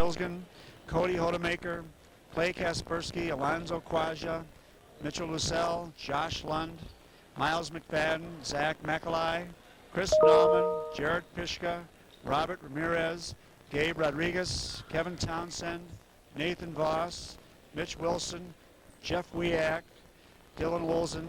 Bilsgan, Cody Hodemaker, Clay Kaspersky, Alonzo Quaja, Mitchell Lucelle, Josh Lund, Miles McFadden, Zach McAlai, Chris Nauman, Jared Pishka, Robert Ramirez, Gabe Rodriguez, Kevin Townsend, Nathan Voss, Mitch Wilson, Jeff Wiak, Dylan Wolzen,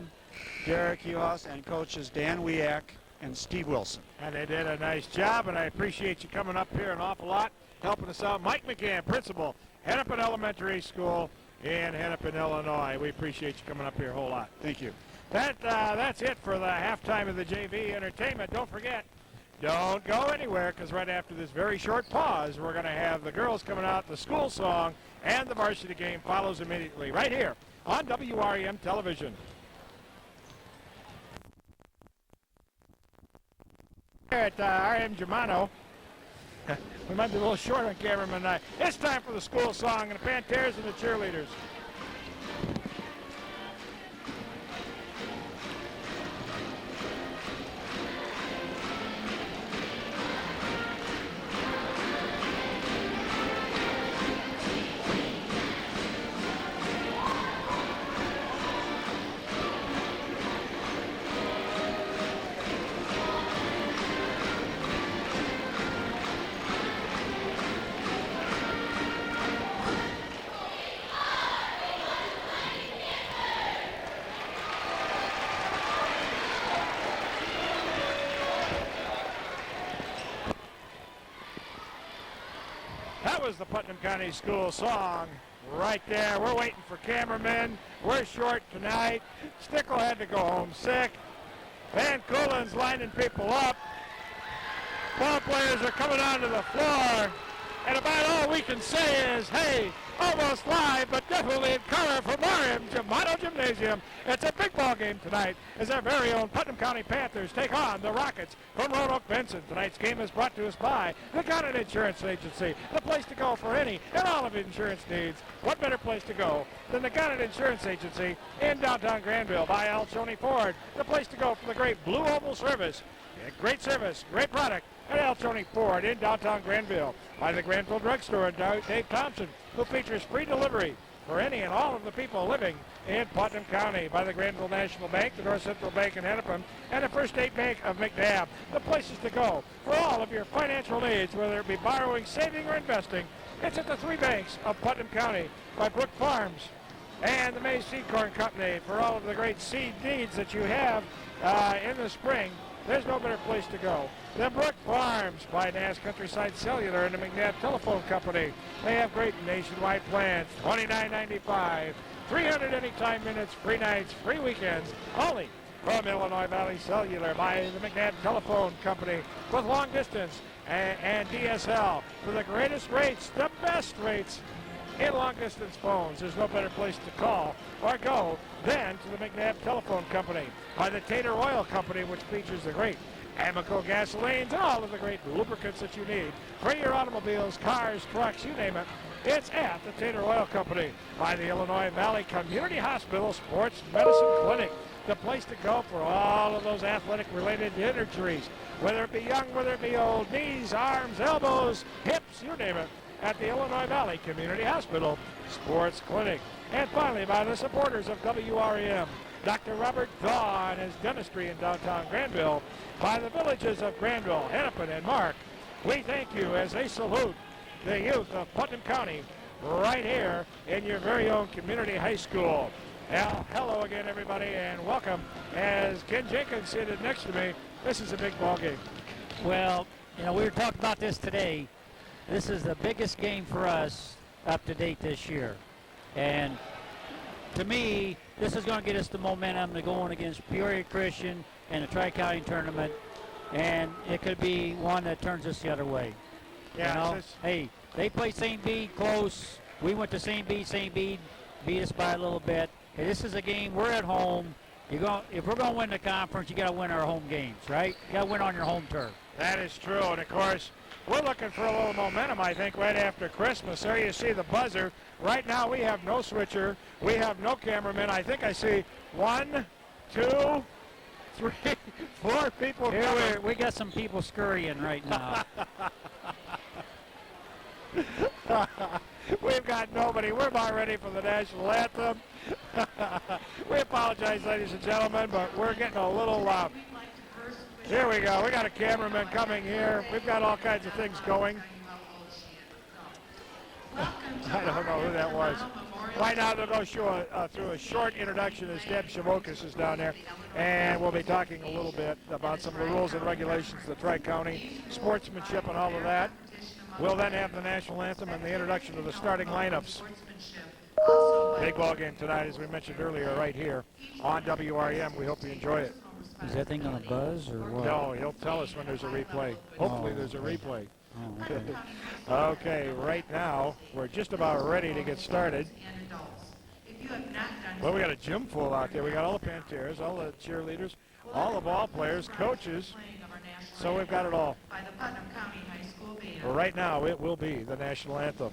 Derek Uhas, and coaches Dan Wiak and Steve Wilson. And they did a nice job, and I appreciate you coming up here an awful lot, helping us out. Mike McGann, principal, Hennepin Elementary School in Hennepin, Illinois. We appreciate you coming up here a whole lot. Thank you. That's it for the halftime of the JV entertainment. Don't forget, don't go anywhere, because right after this very short pause, we're going to have the girls coming out, the school song, and the varsity game follows immediately right here on WREM television. Here at RM Germano. We might be a little short on cameraman tonight. It's time for the school song and the Panthers and the cheerleaders. That was the Putnam County School song right there. We're waiting for cameramen. We're short tonight. Stickle had to go home sick. Van Coolin's lining people up. Ball players are coming onto the floor. And about all we can say is, hey, almost live, but definitely in color from RM Germano Gymnasium. It's a big ball game tonight as our very own Putnam County Panthers take on the Rockets from Roanoke-Benson. Tonight's game is brought to us by the Gunnon Insurance Agency, the place to go for any and all of insurance needs. What better place to go than the Gunnon Insurance Agency in downtown Granville by Al Choney Ford, the place to go for the great Blue Oval service. Yeah, great service, great product at Al Choney Ford in downtown Granville. By the Granville Drugstore and Dave Thompson, who features free delivery for any and all of the people living in Putnam County. By the Granville National Bank, the North Central Bank in Hennepin, and the First State Bank of McNabb. The places to go for all of your financial needs, whether it be borrowing, saving, or investing. It's at the three banks of Putnam County by Brook Farms and the Maize Seed Corn Company for all of the great seed needs that you have in the spring. There's no better place to go. The Brook Farms by Nass Countryside Cellular and the McNabb Telephone Company. They have great nationwide plans. $29.95, 300 anytime minutes, free nights, free weekends, only from Illinois Valley Cellular by the McNabb Telephone Company with long distance and DSL for the greatest rates, the best rates in long-distance phones. There's no better place to call or go than to the McNabb Telephone Company. By the Tater Oil Company, which features the great Amoco gasolines and all of the great lubricants that you need for your automobiles, cars, trucks, you name it. It's at the Tater Oil Company. By the Illinois Valley Community Hospital Sports Medicine Clinic, the place to go for all of those athletic-related injuries, whether it be young, whether it be old, knees, arms, elbows, hips, you name it, at the Illinois Valley Community Hospital Sports Clinic. And finally, by the supporters of WREM, Dr. Robert Daw and his dentistry in downtown Granville, by the villages of Granville, Hennepin, and Mark. We thank you as they salute the youth of Putnam County right here in your very own community high school. Hello again, everybody, and welcome. As Ken Jenkins seated next to me, this is a big ball game. Well, you know, we were talking about this today. This is the biggest game for us up to date this year. And to me, this is going to get us the momentum to going against Peoria Christian in the Tri-County tournament. And it could be one that turns us the other way. Yeah, you know? Hey, they played St. Bede close. We went to St. Bede. St. Bede beat us by a little bit. Hey, this is a game. We're at home. If we're going to win the conference, you got to win our home games, right? You got to win on your home turf. That is true. And, of course, we're looking for a little momentum, I think, right after Christmas. There you see the buzzer. Right now we have no switcher. We have no cameraman. I think I see 1, 2, 3, 4 people coming. We got some people scurrying right now. We've got nobody. We're about ready for the national anthem. We apologize, ladies and gentlemen, but we're getting a little loud. Here we go. We got a cameraman coming here. We've got all kinds of things going. I don't know who that was. Right now they'll go through a short introduction as Deb Shavokas is down there, and we'll be talking a little bit about some of the rules and regulations of the Tri-County, sportsmanship and all of that. We'll then have the national anthem and the introduction of the starting lineups. Big ball game tonight, as we mentioned earlier, right here on WREM. We hope you enjoy it. Is that thing gonna buzz or what? No, he'll tell us when there's a replay. Hopefully there's a replay. Oh, okay. Okay, right now, we're just about ready to get started. Well, we got a gym full out there. We got all the Panthers, all the cheerleaders, all the ball players, coaches. So we've got it all. Well, right now, it will be the national anthem.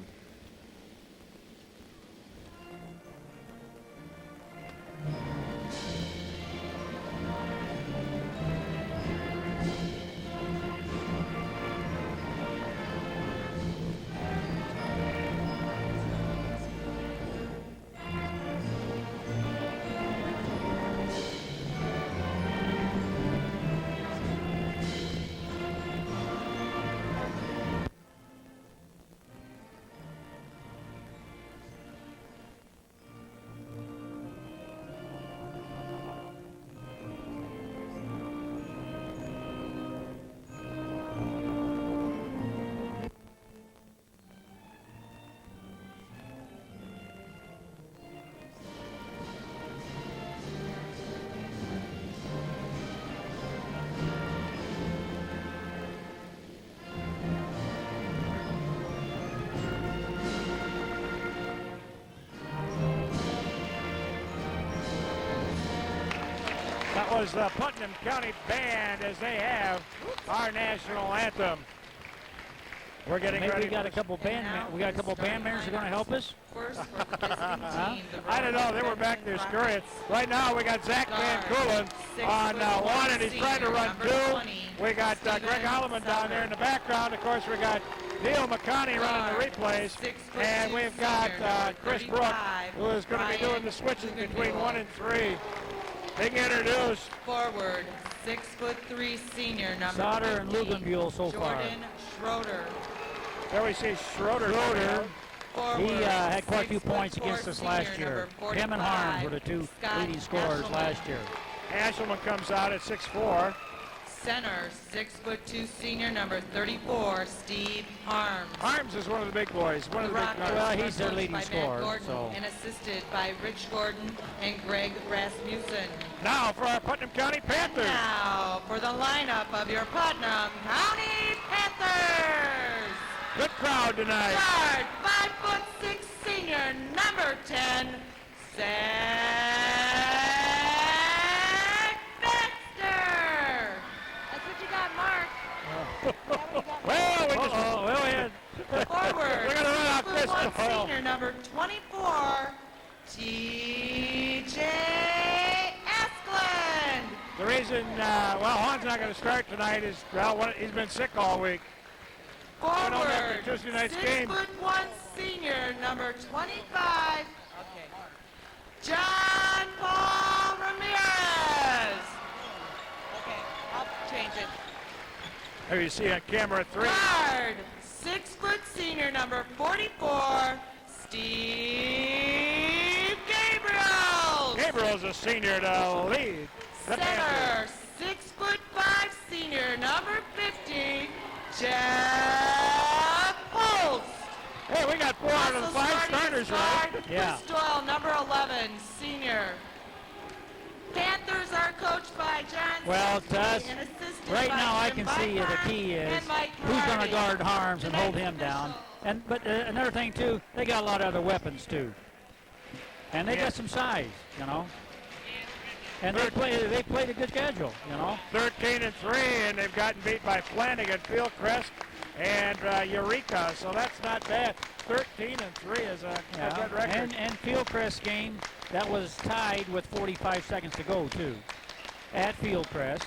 That was the Putnam County Band as they have our national anthem. We're getting Maybe ready. we got a couple band members who are going to help us. I don't know. They were back there scurrying. Right now we got Zach Van Coolen on one, and he's trying to run two. We got Greg Holloman down there in the background. Of course, we got Neil McConney running the replays, and we've got Chris Brook, who is going to be doing the switches between 1 and 3. Being introduced. Forward, 6'3" senior number Sauter and 15, Luganbuehl so far. Jordan Schroeder. There we see Schroeder. Forward, He had quite a few points 6'4" against us senior last year. number Him and 45, Harms were the two Scott leading scorers Ashelman. last year. Ashelman comes out at 6'4". Center, 6'2" senior number 34, Steve Harms. Harms is one of the big boys. One of the big guys. Well, he's their Coached leading by Matt scorer, Gordon so. and assisted by Rich Gordon and Greg Rasmussen. Now for our Putnam County Panthers. Now for the lineup of your Putnam County Panthers. Good crowd tonight. Guard, 5'6" senior, number 10, Zach Baxter. That's what you got, Mark. Well, we just Well, we had Forward, We're gonna run off this 6'1" ball. senior, number 24, TJ Asklund. the reason, Hahn's not going to start tonight is, he's been sick all week. on after Forward, Tuesday night's game. 6'1" senior, number 25, John Paul Ramirez. Okay, I'll change it. There you see on camera 3. Guard, 6' senior, number 44, Steve Gabriel. Gabriel's a senior to lead. the Center, Panthers. 6'5" senior, number 50, Jeff Holtz. Hey, we got 4 out of the 5 starters, right? Yeah. Bruce Doyle, number 11, senior. Panthers are coached by John Well, to us, Sessions and assisted right by now I Jim can see the Beikart key is and Mike who's going to Hardy. guard Harms and hold him Tonight's down. But another thing too, they got a lot of other weapons too, and they Yeah. got some size, And they played a good schedule, 13-3, and they've gotten beat by Flanagan, Fieldcrest, and Eureka, so that's not bad. 13-3 is a good record. And Fieldcrest game that was tied with 45 seconds to go too, at Fieldcrest.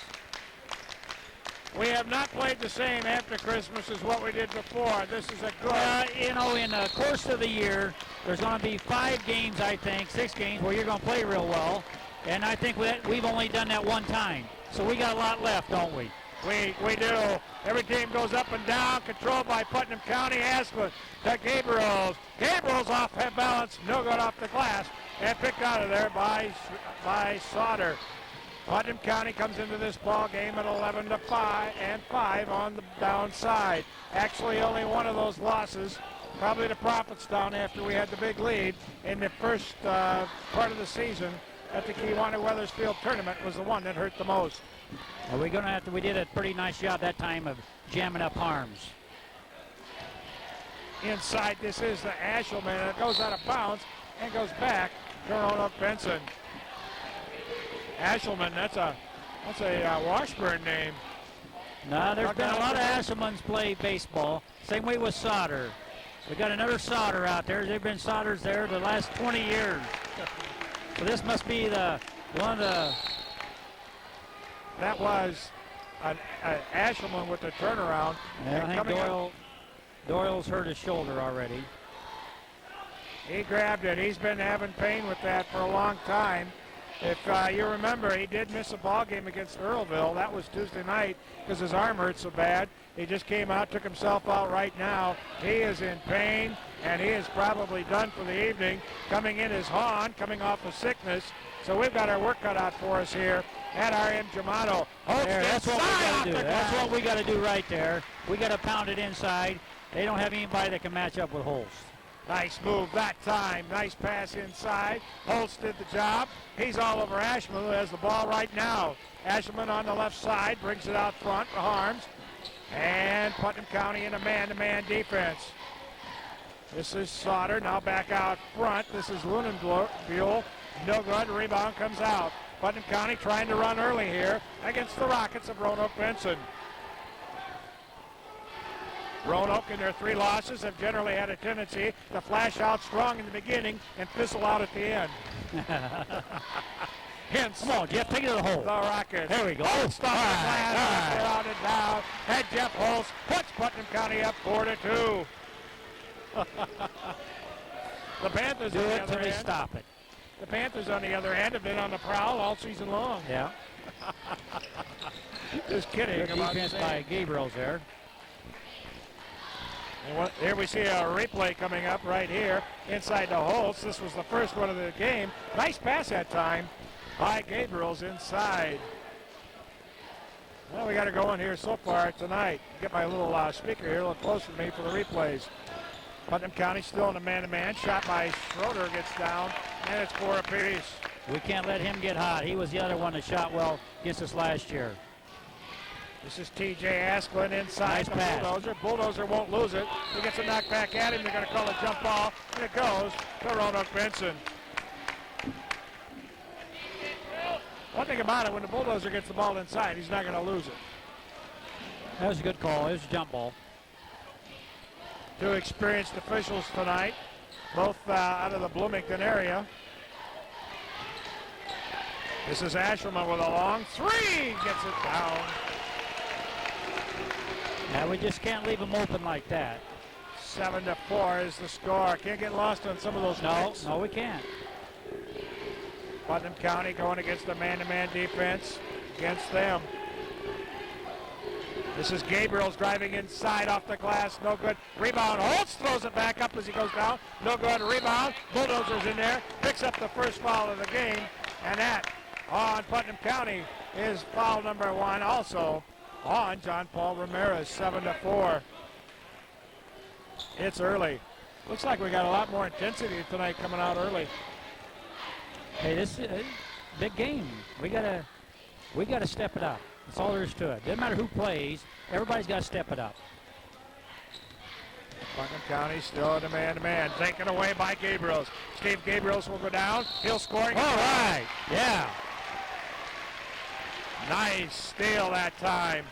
We have not played the same after Christmas as what we did before. This is a good... You know, in the course of the year, there's going to be 5 games, I think, 6 games, where you're going to play real well. And I think we've only done that one time. So we got a lot left, don't we? We do. Every team goes up and down, controlled by Putnam County. Asplin to Gabriels. Gabriels off head balance, no good off the glass, and picked out of there by Sauter. Putnam County comes into this ball game at 11-5 on the downside. Actually, only one of those losses, probably the Prophetstown after we had the big lead in the first part of the season at the Kewanee-Weathersfield tournament, was the one that hurt the most. Well, we did a pretty nice job that time of jamming up harms. Inside, this is the Ashelman. It goes out of bounds and goes back to Roanoke-Benson. Ashelman, that's a Washburn name. No, there's been a lot of Ashelmans play baseball. Same way with Sauter. We got another Sauter out there. There've been Sauters there the last 20 years. So this must be one of the... That was an Ashelman with the turnaround. Yeah, I think Doyle's hurt his shoulder already. He grabbed it. He's been having pain with that for a long time. If you remember, he did miss a ball game against Earlville. That was Tuesday night because his arm hurt so bad. He just came out, took himself out right now. He is in pain, and he is probably done for the evening. Coming in is Hahn, coming off of sickness. So we've got our work cut out for us here at RM Germano. That's what we got to do. That's what we got to do right there. We got to pound it inside. They don't have anybody that can match up with Holst. Nice move that time. Nice pass inside. Holst did the job. He's all over Ashman, who has the ball right now. Ashman on the left side brings it out front for Harms. And Putnam County in a man-to-man defense. This is Sauter now back out front. This is Lunenbuhl. No good. Rebound comes out. Putnam County trying to run early here against the Rockets of Roanoke-Benson. Roanoke in their 3 losses have generally had a tendency to flash out strong in the beginning and fizzle out at the end. Hence, come on, Jeff, take it to the hole. The Rockets. There we go. Holst off the glass, around and down. And Jeff Holst puts Putnam County up 4-2. The Panthers do on the it other till they hand. stop it. The Panthers, on the other hand, have been on the prowl all season long. Yeah. Just kidding. Good defense by Gabriels there. And here we see a replay coming up right here inside the Holst. This was the first one of the game. Nice pass that time by Gabriels inside. Well, we got to go in here so far tonight. Get my little speaker here a little closer to me for the replays. Putnam County still in a man-to-man. Shot by Schroeder gets down, and it's 4 apiece. We can't let him get hot. He was the other one that shot well against us last year. This is T.J. Asplin inside Nice the pass. Bulldozer. Bulldozer won't lose it. He gets a knock back at him. They're going to call a jump ball, and it goes to Roanoke-Benson. One thing about it, when the Bulldozer gets the ball inside, he's not going to lose it. That was a good call. It was a jump ball. 2 experienced officials tonight, both out of the Bloomington area. This is Ashelman with a long 3. Gets it down. Yeah, we just can't leave them open like that. 7-4 is the score. Can't get lost on some of those picks. No, we can't. Putnam County going against the man-to-man defense against them. This is Gabriels driving inside off the glass. No good. Rebound. Holtz throws it back up as he goes down. No good. Rebound. Bulldozer's in there. Picks up the first foul of the game. And that on Putnam County is foul number 1 also on John Paul Ramirez. 7-4. It's early. Looks like we got a lot more intensity tonight coming out early. Hey, this is a big game. We gotta step it up. That's all there is to it. Doesn't matter who plays. Everybody's got to step it up. Putnam County still in a man-to-man. Taken away by Gabriels. Steve Gabriels will go down. He'll score. All right. Yeah. Nice steal that time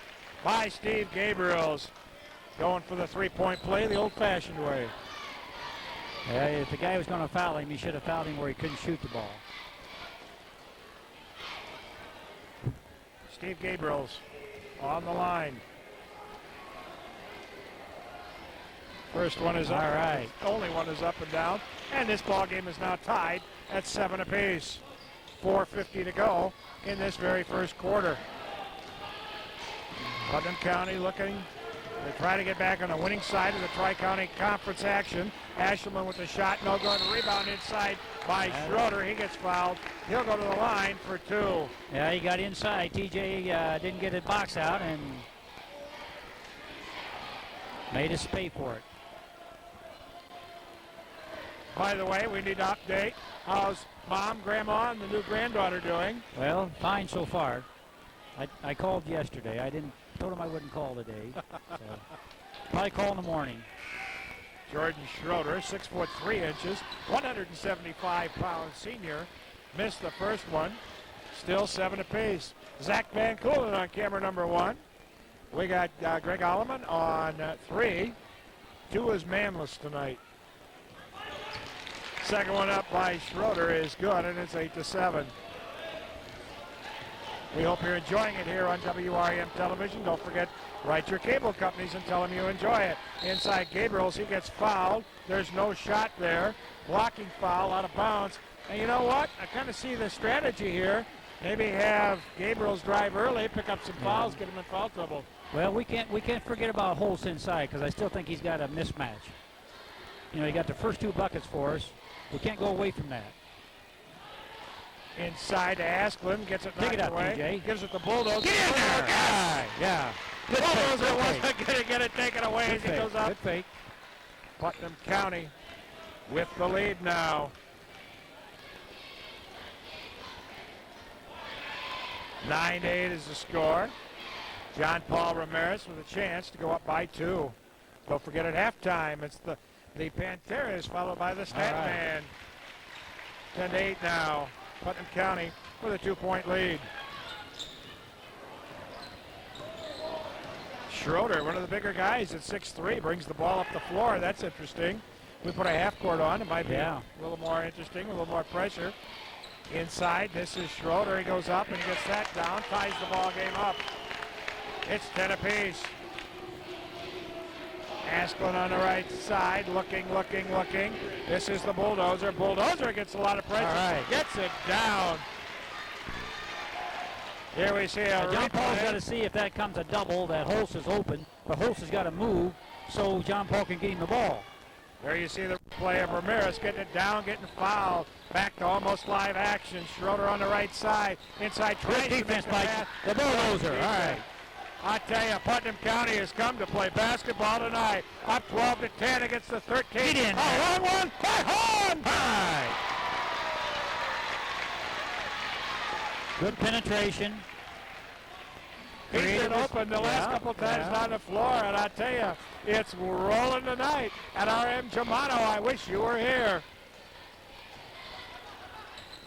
by Steve Gabriels. Going for the 3-point play the old-fashioned way. Yeah, if the guy was going to foul him, he should have fouled him where he couldn't shoot the ball. Steve Gabriels on the line. First one is up. All right. Only one is up and down. And this ball game is now tied at 7 apiece. 4:50 to go in this very first quarter. Putnam County looking to try to get back on the winning side of the Tri-County Conference action. Ashelman with the shot, no good. Rebound inside by Schroeder. He gets fouled. He'll go to the line for 2. Yeah, he got inside. TJ didn't get his box out and made us pay for it. By the way, we need to update. How's Mom, Grandma, and the new granddaughter doing? Well, fine so far. I called yesterday. Told him I wouldn't call today. So probably call in the morning. Jordan Schroeder, 6'3", 175-pound senior, missed the first one. Still 7 apiece. Zach Van Coolen on camera number 1. We got Greg Alleman on 3. 2 is manless tonight. Second one up by Schroeder is good, and it's 8-7. We hope you're enjoying it here on WREM Television. Don't forget, write your cable companies and tell them you enjoy it. Inside Gabriels, he gets fouled. There's no shot there. Blocking foul out of bounds. And you know what? I kind of see the strategy here. Maybe have Gabriels drive early, pick up some fouls, get him in foul trouble. Well, we can't forget about Holtz inside because I still think he's got a mismatch. You know, he got the first 2 buckets for us. We can't go away from that. Inside to Asklund, gets it knocked Pick it up, away. TJ. Gives it the Bulldozer. Get in there! Yes! Yeah. Good Bulldozer fake. wasn't going to get it taken away as he goes up. Good fake. Putnam County with the lead now. 9-8 is the score. John Paul Ramirez with a chance to go up by 2. Don't forget at halftime, it's the Panteras followed by the Statman. 10-8 now. Putnam County with a 2-point lead. Schroeder, one of the bigger guys at 6'3", brings the ball up the floor. That's interesting. We put a half court on. It might be a little more interesting, a little more pressure. Inside, this is Schroeder. He goes up and gets that down, ties the ball game up. It's 10 apiece. Asklund on the right side, looking. This is the Bulldozer. Bulldozer gets a lot of pressure. All right. Gets it down. Here we see a John Paul's replay. got to see if that comes a double, that Holtz is open, but Holtz has got to move so John Paul can get him the ball. There you see the play of Ramirez getting it down, getting fouled. Back to almost live action. Schroeder on the right side. Inside tries Good to defense make by the pass. the Bulldozer. All right. I tell you, Putnam County has come to play basketball tonight. Up 12-10 against the 13. Get in. Oh, long one by Hahn. All right. Good penetration. He's been open the last couple times on the floor, and I tell you, it's rolling tonight at RM Germano. I wish you were here.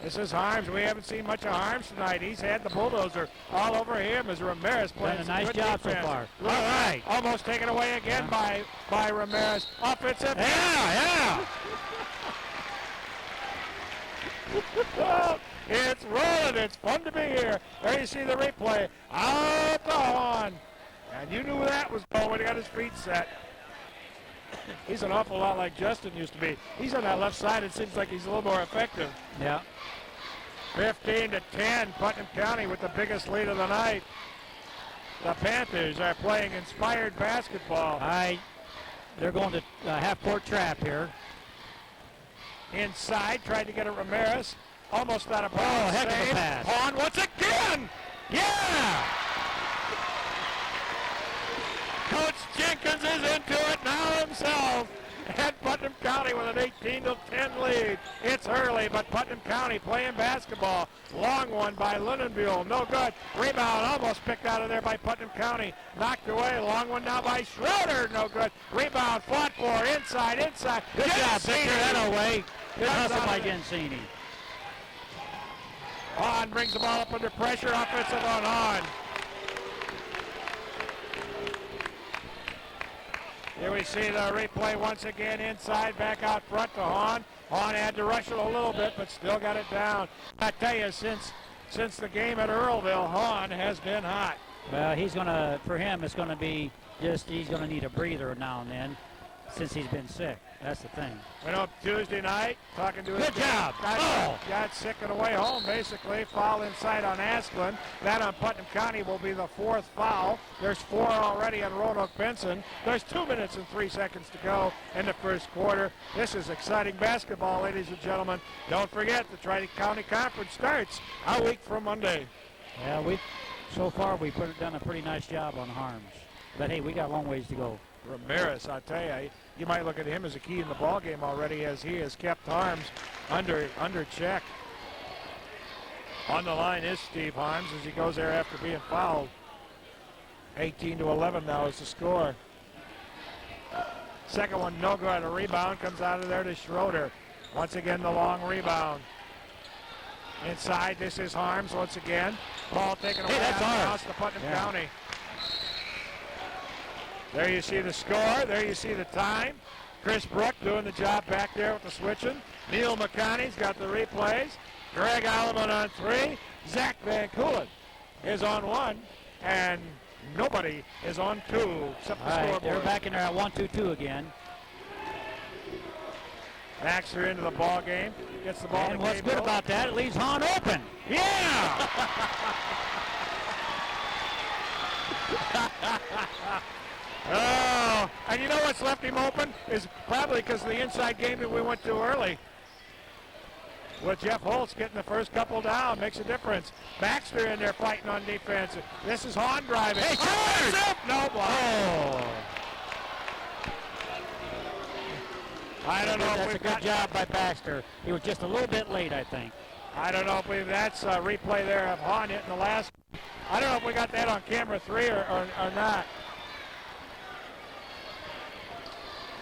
This is Harms. We haven't seen much of Harms tonight. He's had the Bulldozer all over him as Ramirez playing Done a some nice good job so defense. far. All right. Almost taken away again by Ramirez. Offensive. Yeah. Oh, it's rolling. It's fun to be here. There you see the replay. Out the Hahn. And you knew that was going when he got his feet set. He's an awful lot like Justin used to be. He's on that left side. It seems like he's a little more effective. Yeah. 15-10, Putnam County with the biggest lead of the night. The Panthers are playing inspired basketball. They're going to half-court trap here. Inside, tried to get it Ramirez. Almost out of bounds. Oh, heck of a pass. Hahn once again. Yeah! Coach Jenkins is into it now himself. And Putnam County with an 18-10 lead. It's early, but Putnam County playing basketball. Long one by Lindenbuhl. No good. Rebound almost picked out of there by Putnam County. Knocked away. Long one now by Schroeder. No good. Rebound fought for. Inside. Good job, Victor. That away. Good Comes hustle out by of it. Gensini. Hahn brings the ball up under pressure. Offensive on Hahn. Here we see the replay once again inside, back out front to Hahn. Hahn had to rush it a little bit, but still got it down. I tell you, since the game at Earlville, Hahn has been hot. Well, for him, it's going to be he's going to need a breather now and then since he's been sick. That's the thing. Went up Tuesday night, talking to his Good job. Got sick on the way home, basically. Foul inside on Asplund. That on Putnam County will be the 4th foul. There's 4 already on Roanoke-Benson. There's 2 minutes and 3 seconds to go in the first quarter. This is exciting basketball, ladies and gentlemen. Don't forget, the Tri-County Conference starts a week from Monday. Yeah, so far we've done a pretty nice job on Harms. But, hey, we got a long ways to go. Ramirez, I tell you might look at him as a key in the ball game already, as he has kept Harms under check. On the line is Steve Harms as he goes there after being fouled. 18-11 now is the score. Second one, no good. A rebound comes out of there to Schroeder. Once again, the long rebound. Inside, this is Harms once again. Ball taken away. That's Harms to Putnam County. There you see the score. There you see the time. Chris Brook doing the job back there with the switching. Neil McConney's got the replays. Greg Alleman on 3. Zach Van Coolen is on 1. And nobody is on 2 except the scoreboard. They're back in there at 1-2-2 again. Baxter into the ball game. Gets the ball. And what's good about that, it leaves Hahn open. Yeah! Oh, and you know what's left him open is probably because of the inside game that we went to early. With Jeff Holtz getting the first couple down makes a difference. Baxter in there fighting on defense. This is Hahn driving. Hey, George! No block. Oh. I don't know if That's a we've good got job by Baxter. He was just a little bit late, I think. I don't know if that's a replay there of Hahn hitting the last. I don't know if we got that on camera 3 or not.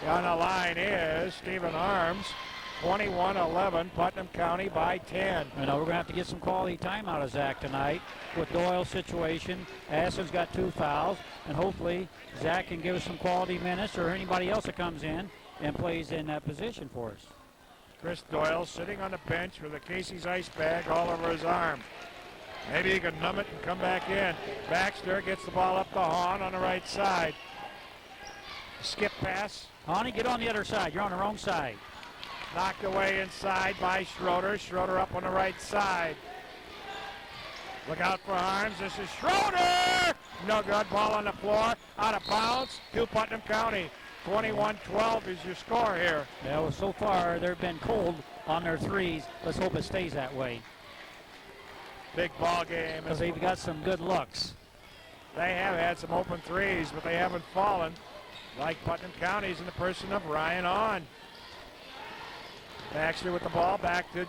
On the line is Stephen Harms, 21-11, Putnam County by 10. You know, we're going to have to get some quality time out of Zach tonight with Doyle's situation. Aston's got 2 fouls, and hopefully Zach can give us some quality minutes or anybody else that comes in and plays in that position for us. Chris Doyle sitting on the bench with a Casey's ice bag all over his arm. Maybe he can numb it and come back in. Baxter gets the ball up to Hahn on the right side. Skip pass. Honey, get on the other side. You're on the wrong side. Knocked away inside by Schroeder. Schroeder up on the right side. Look out for Harms. This is Schroeder. No good. Ball on the floor. Out of bounds to Putnam County. 21-12 is your score here. Yeah, well, so far they've been cold on their threes. Let's hope it stays that way. Big ball game. Because they've got some good looks. They have had some open threes, but they haven't fallen. Like Putnam County's in the person of Ryan Hahn. Baxter with the ball back to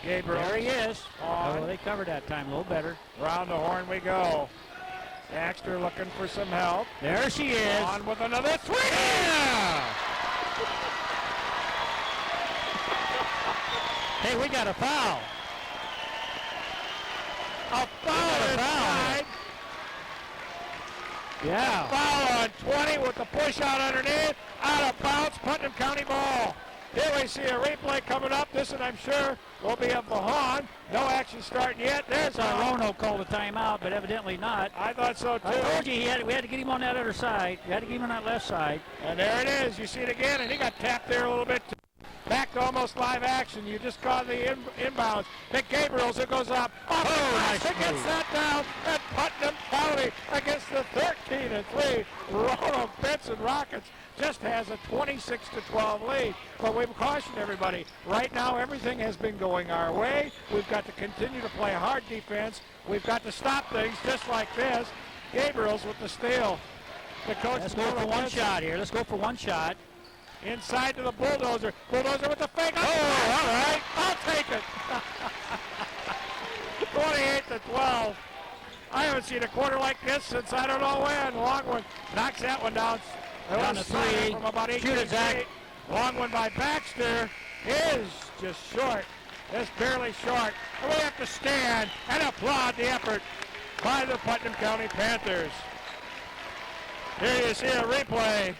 Gabriel. There he is. On. Oh, they covered that time a little better. Round the horn we go. Baxter looking for some help. There she is. On with another 3. Yeah! Hey, we got a foul. A foul inside. Yeah. Foul on 20 with the push out underneath. Out of bounds, Putnam County ball. Here we see a replay coming up. This one, I'm sure, will be of the Hahn. No action starting yet. There's Roanoke called a timeout, but evidently not. I thought so, too. I told you we had to get him on that other side. We had to get him on that left side. And there it is. You see it again, and he got tapped there a little bit. Back to almost live action. You just caught the inbounds. Nick Gabriels, it goes up. Nice He gets that down. And Putnam County against the 13-3 Roanoke-Benson Rockets just has a 26-12 lead. But we've cautioned everybody. Right now, everything has been going our way. We've got to continue to play hard defense. We've got to stop things just like this. Gabriels with the steal. The coach. Let's go for one shot here. Let's go for one shot. Inside to the Bulldozer. Bulldozer with the fake. Oh, all right. I'll take it. 28-12. I haven't seen a quarter like this since I don't know when. Long one knocks that one down. Down to 3. From about 8 Shoot it, Zach. Long one by Baxter is just short. It's barely short. And we have to stand and applaud the effort by the Putnam County Panthers. Here you see a replay.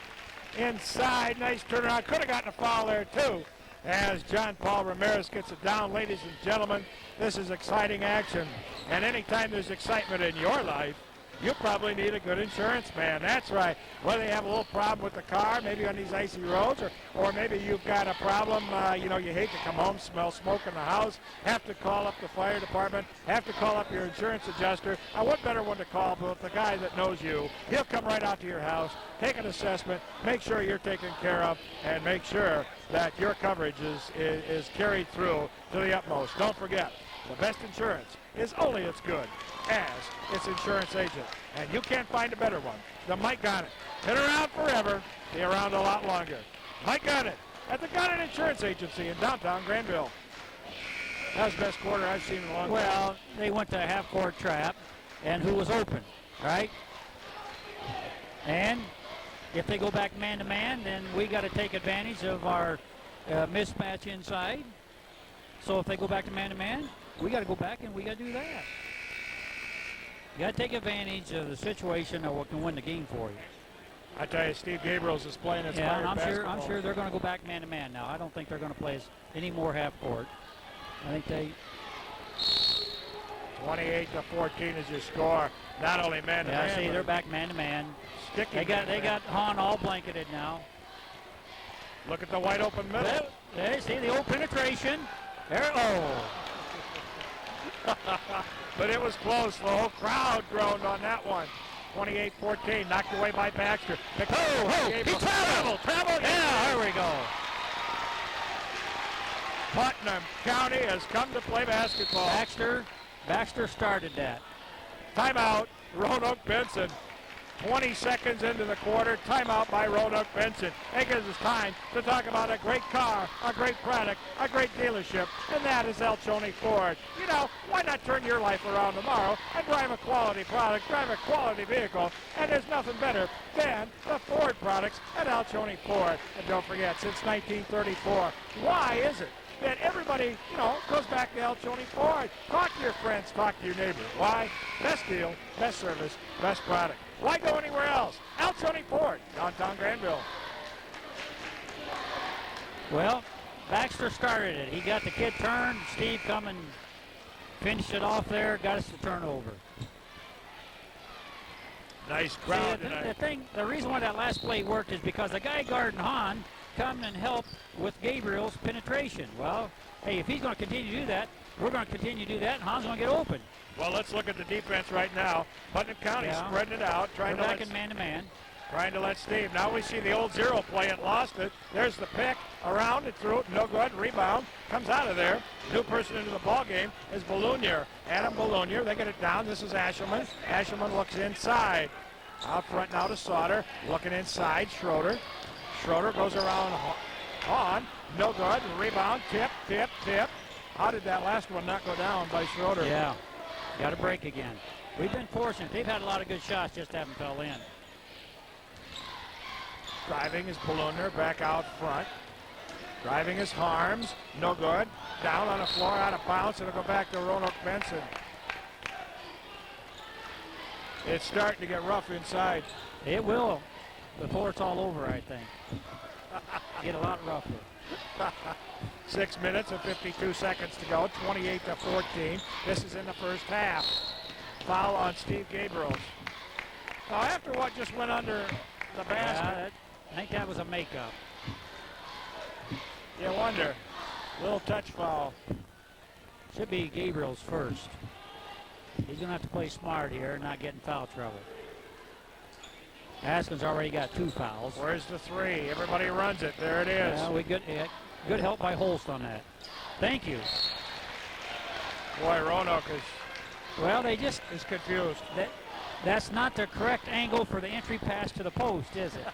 Inside, nice turnaround. Could have gotten a foul there, too, as John Paul Ramirez gets it down. Ladies and gentlemen, this is exciting action. And anytime there's excitement in your life, you probably need a good insurance man. That's right. Whether you have a little problem with the car, maybe on these icy roads, or maybe you've got a problem, you hate to come home, smell smoke in the house, have to call up the fire department, have to call up your insurance adjuster. What better one to call but the guy that knows you? He'll come right out to your house, take an assessment, make sure you're taken care of, and make sure that your coverage is carried through to the utmost. Don't forget, the best insurance is only as good as its insurance agent. And you can't find a better one than Mike Gonnet. Been around forever, be around a lot longer. Mike Gonnet at the Gonnet Insurance Agency in downtown Granville. That was the best quarter I've seen in a long time. Well, they went to a half-court trap, and who was open, right? And if they go back man-to-man, then we got to take advantage of our mismatch inside. So if they go back to man-to-man, we got to go back and we got to do that. You got to take advantage of the situation or what can win the game for you. I tell you, Steve Gabriel's is playing his Yeah, basketball. I'm sure they're going to go back man-to-man now. I don't think they're going to play any more half-court. I think they... 28-14 is your score. Not only man-to-man. Yeah, see, they're back man-to-man. Sticky. They got Hahn all blanketed now. Look at the wide open middle. There, see the old penetration. There, oh. But it was close. The whole crowd groaned on that one. 28-14, knocked away by Baxter. He traveled. Yeah, there we go. Putnam County has come to play basketball. Baxter started that. Timeout, Roanoke-Benson. 20 seconds into the quarter, timeout by Roanoke-Benson. That gives us time to talk about a great car, a great product, a great dealership, and that is El Choney Ford. You know, why not turn your life around tomorrow and drive a quality product, drive a quality vehicle, and there's nothing better than the Ford products at El Choney Ford. And don't forget, since 1934, why is it that everybody, goes back to El Choney Ford? Talk to your friends, talk to your neighbors. Why? Best deal, best service, best product. Why go anywhere else? El Choney Ford, downtown Granville. Well, Baxter started it. He got the kid turned. Steve come and finished it off there, got us the turnover. Nice crowd See, tonight. the reason why that last play worked is because the guy guarding Hahn come and helped with Gabriel's penetration. Well, hey, if he's going to continue to do that, we're going to continue to do that, and Hahn's going to get open. Well, let's look at the defense right now. Putnam County spreading it out, trying back in man-to-man. Trying to let Steve. Now we see the old zero play and lost it. There's the pick around and through it. No good. Rebound. Comes out of there. New person into the ball game is Ballonier. Adam Ballonier. They get it down. This is Ashelman. Ashelman looks inside. Out front now to Sauter. Looking inside. Schroeder. Schroeder goes around on. No good. Rebound. Tip. How did that last one not go down by Schroeder? Yeah. Got to break again. We've been fortunate. They've had a lot of good shots, just haven't fell in. Driving is Ballonier back out front. Driving is Harms. No good. Down on the floor, out of bounds. It'll go back to Roanoke-Benson. It's starting to get rough inside. It will before it's all over, I think. Get a lot rougher. 6 minutes and 52 seconds to go. 28-14. This is in the first half. Foul on Steve Gabriels. Now, after what just went under the basket, I think that was a makeup. you wonder. Little touch foul. Should be Gabriel's first. He's going to have to play smart here and not get in foul trouble. Haskins already got 2 fouls. Where's the three? Everybody runs it. There it is. Yeah, good help by Holst on that. Thank you. Boy, Roanoke is confused. That's not the correct angle for the entry pass to the post, is it?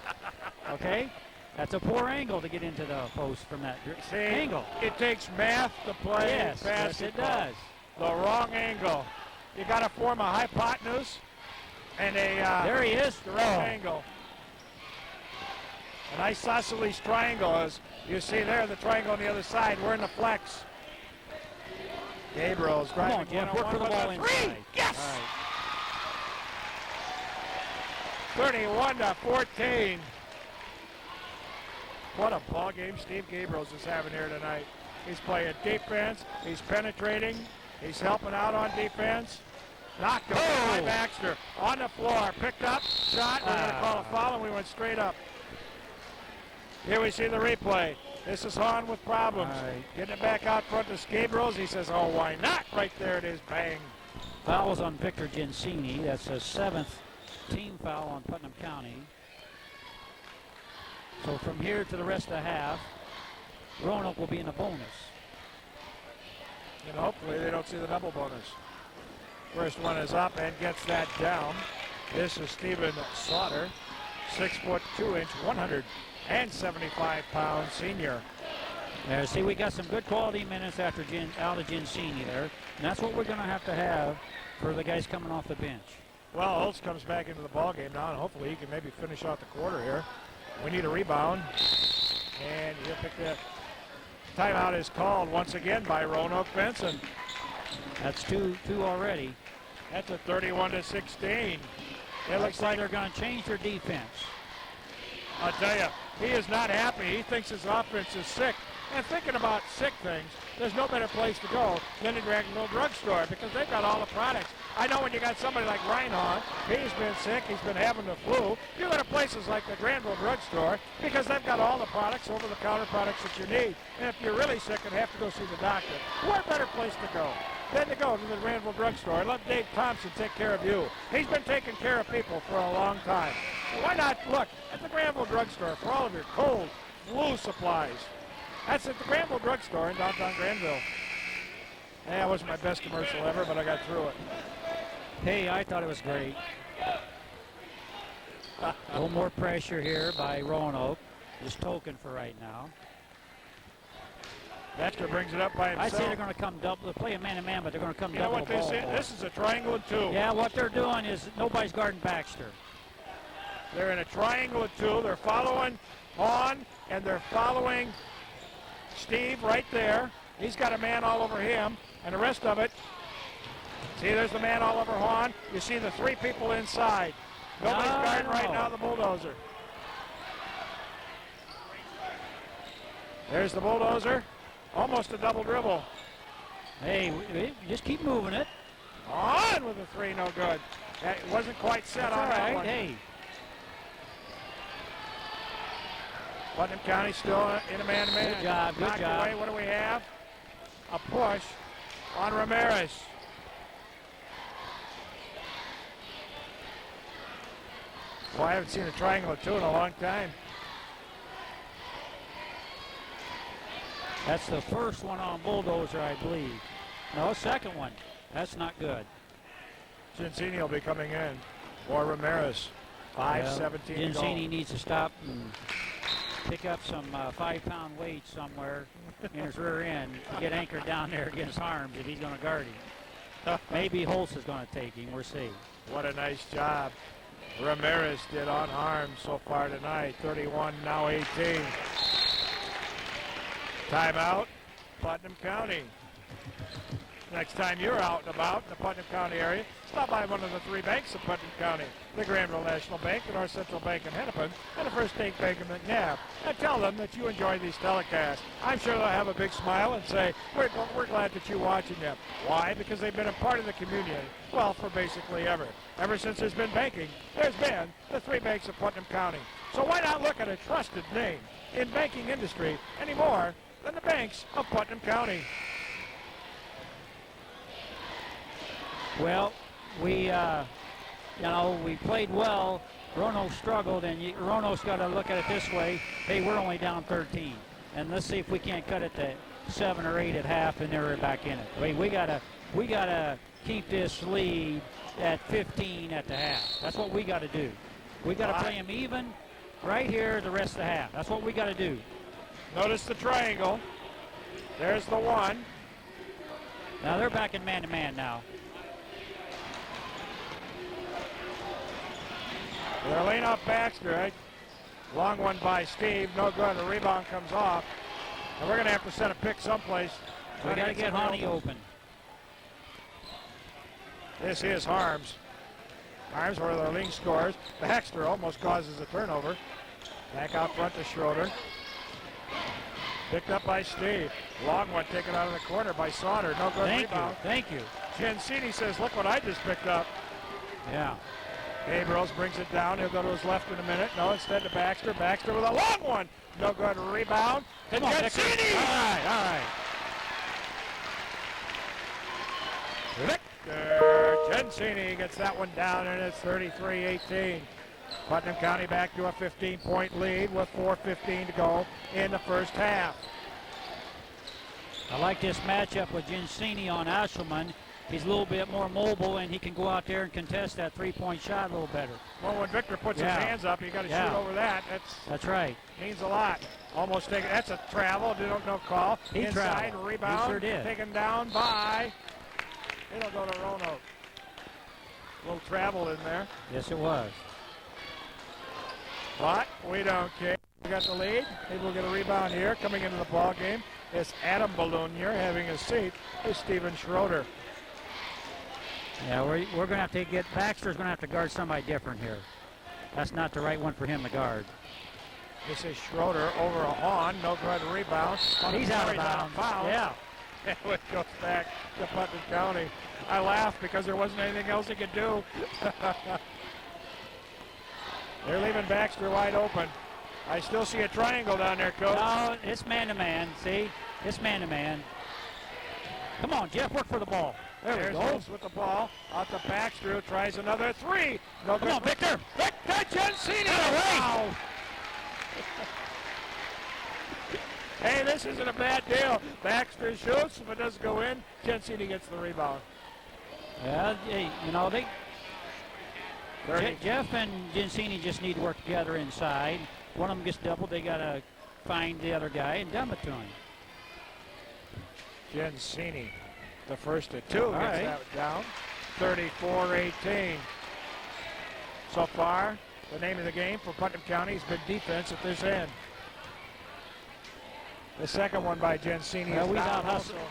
Okay? That's a poor angle to get into the post from that angle. It takes math to play Yes, basketball. it does. The wrong angle. You got to form a hypotenuse and a there he is. direct angle. An isosceles triangle, as you see there, the triangle on the other side. We're in the flex. Gabriel's driving. Come on, Jim. Work for the ball inside. Yes! All right. 31-14. What a ball game Steve Gabriels is having here tonight. He's playing defense. He's penetrating. He's helping out on defense. Knocked him by Baxter on the floor. Picked up, shot. We're going to call a foul, and we went straight up. Here we see the replay. This is Hahn with problems. Right. Getting it back out front to Scabros. He says, oh, why not? Right there it is. Bang. Fouls on Victor Gensini. That's a 7th team foul on Putnam County. So from here to the rest of the half, Roanoke will be in a bonus. And hopefully they don't see the double bonus. First one is up and gets that down. This is Stephen Slaughter, 6'2", 175-pound senior. There, see, we got some good quality minutes after out of Gensini there. And that's what we're going to have for the guys coming off the bench. Well, Holtz comes back into the ballgame now, and hopefully he can maybe finish out the quarter here. We need a rebound. And he'll pick that. Timeout is called once again by Roanoke-Benson. That's two already. That's a 31-16. It looks like they're going to change their defense. I'll tell you, he is not happy. He thinks his offense is sick. And thinking about sick things, there's no better place to go than the Granville drugstore because they've got all the products. I know when you got somebody like Reinhardt, he's been sick, he's been having the flu. You go to places like the Granville drugstore because they've got all the products, over-the-counter products that you need. And if you're really sick and have to go see the doctor, what better place to go than to go to the Granville drugstore and let Dave Thompson take care of you. He's been taking care of people for a long time. Why not look at the Granville drugstore for all of your cold, flu supplies? That's at the Granville drugstore in downtown Granville. Yeah, it wasn't my best commercial ever, but I got through it. Hey, I thought it was great. A little more pressure here by Roanoke. Just token for right now. Baxter brings it up by himself. I say they're going to come double. They're playing man-to-man, but they're going to come You know double what the they ball. say? This is a triangle of two. Yeah, what they're doing is nobody's guarding Baxter. They're in a triangle of two. They're following Hahn, and they're following Steve right there. He's got a man all over him, and the rest of it. See, there's the man all over Hahn. You see the three people inside. Nobody's guarding right now the bulldozer. There's the bulldozer. Almost a double dribble. Hey, we just keep moving it. On with the three, no good. That wasn't quite set That's on all that right. one. Hey, Putnam County still in a man-to-man. Good job, good Knocked job. away. What do we have? A push on Ramirez. Well, I haven't seen a triangle of two in a long time. that's the first one on bulldozer, I believe. No, second one. That's not good. Gensini will be coming in. Or Ramirez. 5:17 to go. Gensini needs to stop and pick up some 5-pound weight somewhere in his rear end to get anchored down there against Harms if he's going to guard him. Maybe Holtz is going to take him. We'll see. What a nice job Ramirez did on Harms so far tonight. 31, now 18. Timeout, Putnam County. Next time you're out and about in the Putnam County area, stop by one of the three banks of Putnam County, the Granville National Bank, the North Central Bank in Hennepin, and the First State Bank in McNabb, and tell them that you enjoy these telecasts. I'm sure they'll have a big smile and say, we're glad that you're watching them. Why? Because they've been a part of the community, well, for basically ever. Ever since there's been banking, there's been the three banks of Putnam County. So why not look at a trusted name in banking industry any more than the banks of Putnam County? Well, we played well. Roanoke struggled, and Roanoke's got to look at it this way. Hey, we're only down 13, and let's see if we can't cut it to 7 or 8 at half, and then we're back in it. We gotta keep this lead at 15 at the half. That's what we got to do. We got to play them even right here the rest of the half. That's what we got to do. Notice the triangle. There's the one. Now they're back in man-to-man now. They're laying off Baxter. Right? Long one by Steve. No good. The rebound comes off. And we're going to have to set a pick someplace. We got to get Honey open. This is Harms. Harms where their lead scores. Baxter almost causes a turnover. Back out front to Schroeder. Picked up by Steve. Long one taken out of the corner by Sauter. No good rebound. Thank you. Gensini says, look what I just picked up. Yeah. Gabriels brings it down. He'll go to his left in a minute. No, instead to Baxter. Baxter with a long one. No good. Rebound. Come on, Victor. Gensini. All right. Victor Gensini gets that one down, and it's 33-18. Putnam County back to a 15-point lead with 4:15 to go in the first half. I like this matchup with Gensini on Ashelman. He's a little bit more mobile, and he can go out there and contest that three-point shot a little better. Well, when Victor puts his hands up, you got to shoot over that. That's right. Means a lot. Almost taken. That's a travel. No call. He Inside traveled. rebound. He sure did. Taken down by. It'll go to Roanoke. A little travel in there. Yes, it was. But we don't care. We got the lead. Maybe we'll get a rebound here. Coming into the ball game is Adam Balloon here. Having a seat is Steven Schroeder. Yeah, we're going to have to get, Baxter's going to have to guard somebody different here. That's not the right one for him to guard. This is Schroeder over a Hahn. No good rebound. He's out of bounds. Yeah. And it goes back to Putnam County. I laughed because there wasn't anything else he could do. They're leaving Baxter wide open. I still see a triangle down there, Coach. No, it's man-to-man. See? It's man-to-man. Come on, Jeff, work for the ball. There we go. Holtz with the ball. Out to Baxter, who tries another three. No Come good. on, Victor. Victor Gensini. Wow. Hey, this isn't a bad deal. Baxter shoots. If it doesn't go in, Gensini gets the rebound. Yeah, you know, Jeff and Gensini just need to work together inside. One of them gets doubled, they got to find the other guy and dump it to him. Gensini, the first of two, All gets right. that down. 34-18. So far, the name of the game for Putnam County has been defense at this end. The second one by Gensini. Yeah,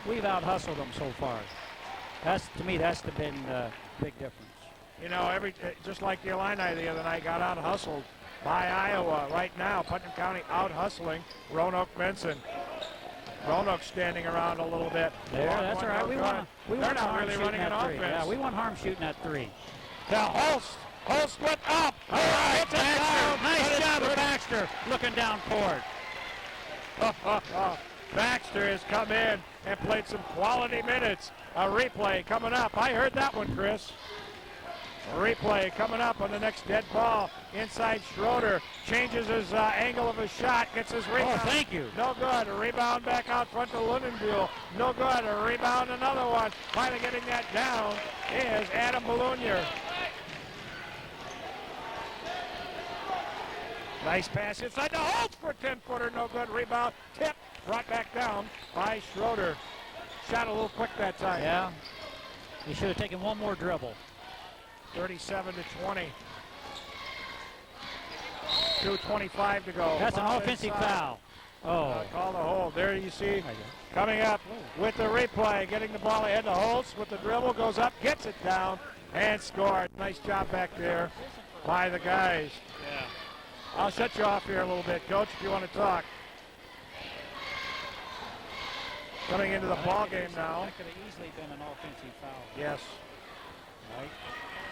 we've out-hustled them so far. To me, that's been the big difference. You know, just like the Illini the other night got out-hustled by Iowa. Right now, Putnam County out-hustling Roanoke-Benson. Roanoke standing around a little bit. Yeah, that's all right. They're not really running an offense. Yeah, we want Harm shooting that three. Now Holst. Holst went up. All right, Baxter. Nice job of Baxter looking down court. Baxter has come in and played some quality minutes. A replay coming up. I heard that one, Chris. A replay coming up on the next dead ball. Inside Schroeder changes his angle of his shot, gets his rebound. Oh, thank you. No good. A rebound back out front to Lindenbuhl. No good. A rebound, another one. Finally getting that down is Adam Balloonier. Nice pass inside the Holtz for a 10-footer. No good. Rebound. Tip. Brought back down by Schroeder. Shot a little quick that time. Yeah. He should have taken one more dribble. 37-20. 2:25 to go. That's an offensive foul. Oh. Call the hold. There you see, coming up with the replay, getting the ball ahead to Holtz with the dribble, goes up, gets it down, and scored. Nice job back there by the guys. Yeah. I'll shut you off here a little bit, Coach, if you want to talk. Coming into the ball game now. That could have easily been an offensive foul. Yes. Right?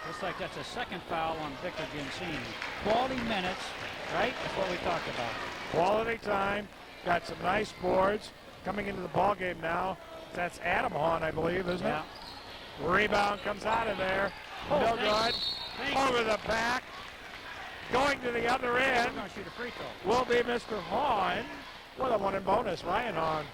Looks like that's a second foul on Victor Gensini. Quality minutes, right? That's what we talked about. Quality time. Got some nice boards. Coming into the ball game now. That's Adam Hahn, I believe, isn't it? Rebound comes out of there. Oh, no thanks. good. Over the back. Going to the other end. We're going to shoot a free throw. Will be Mr. Hahn. What a one in bonus, Ryan Hahn.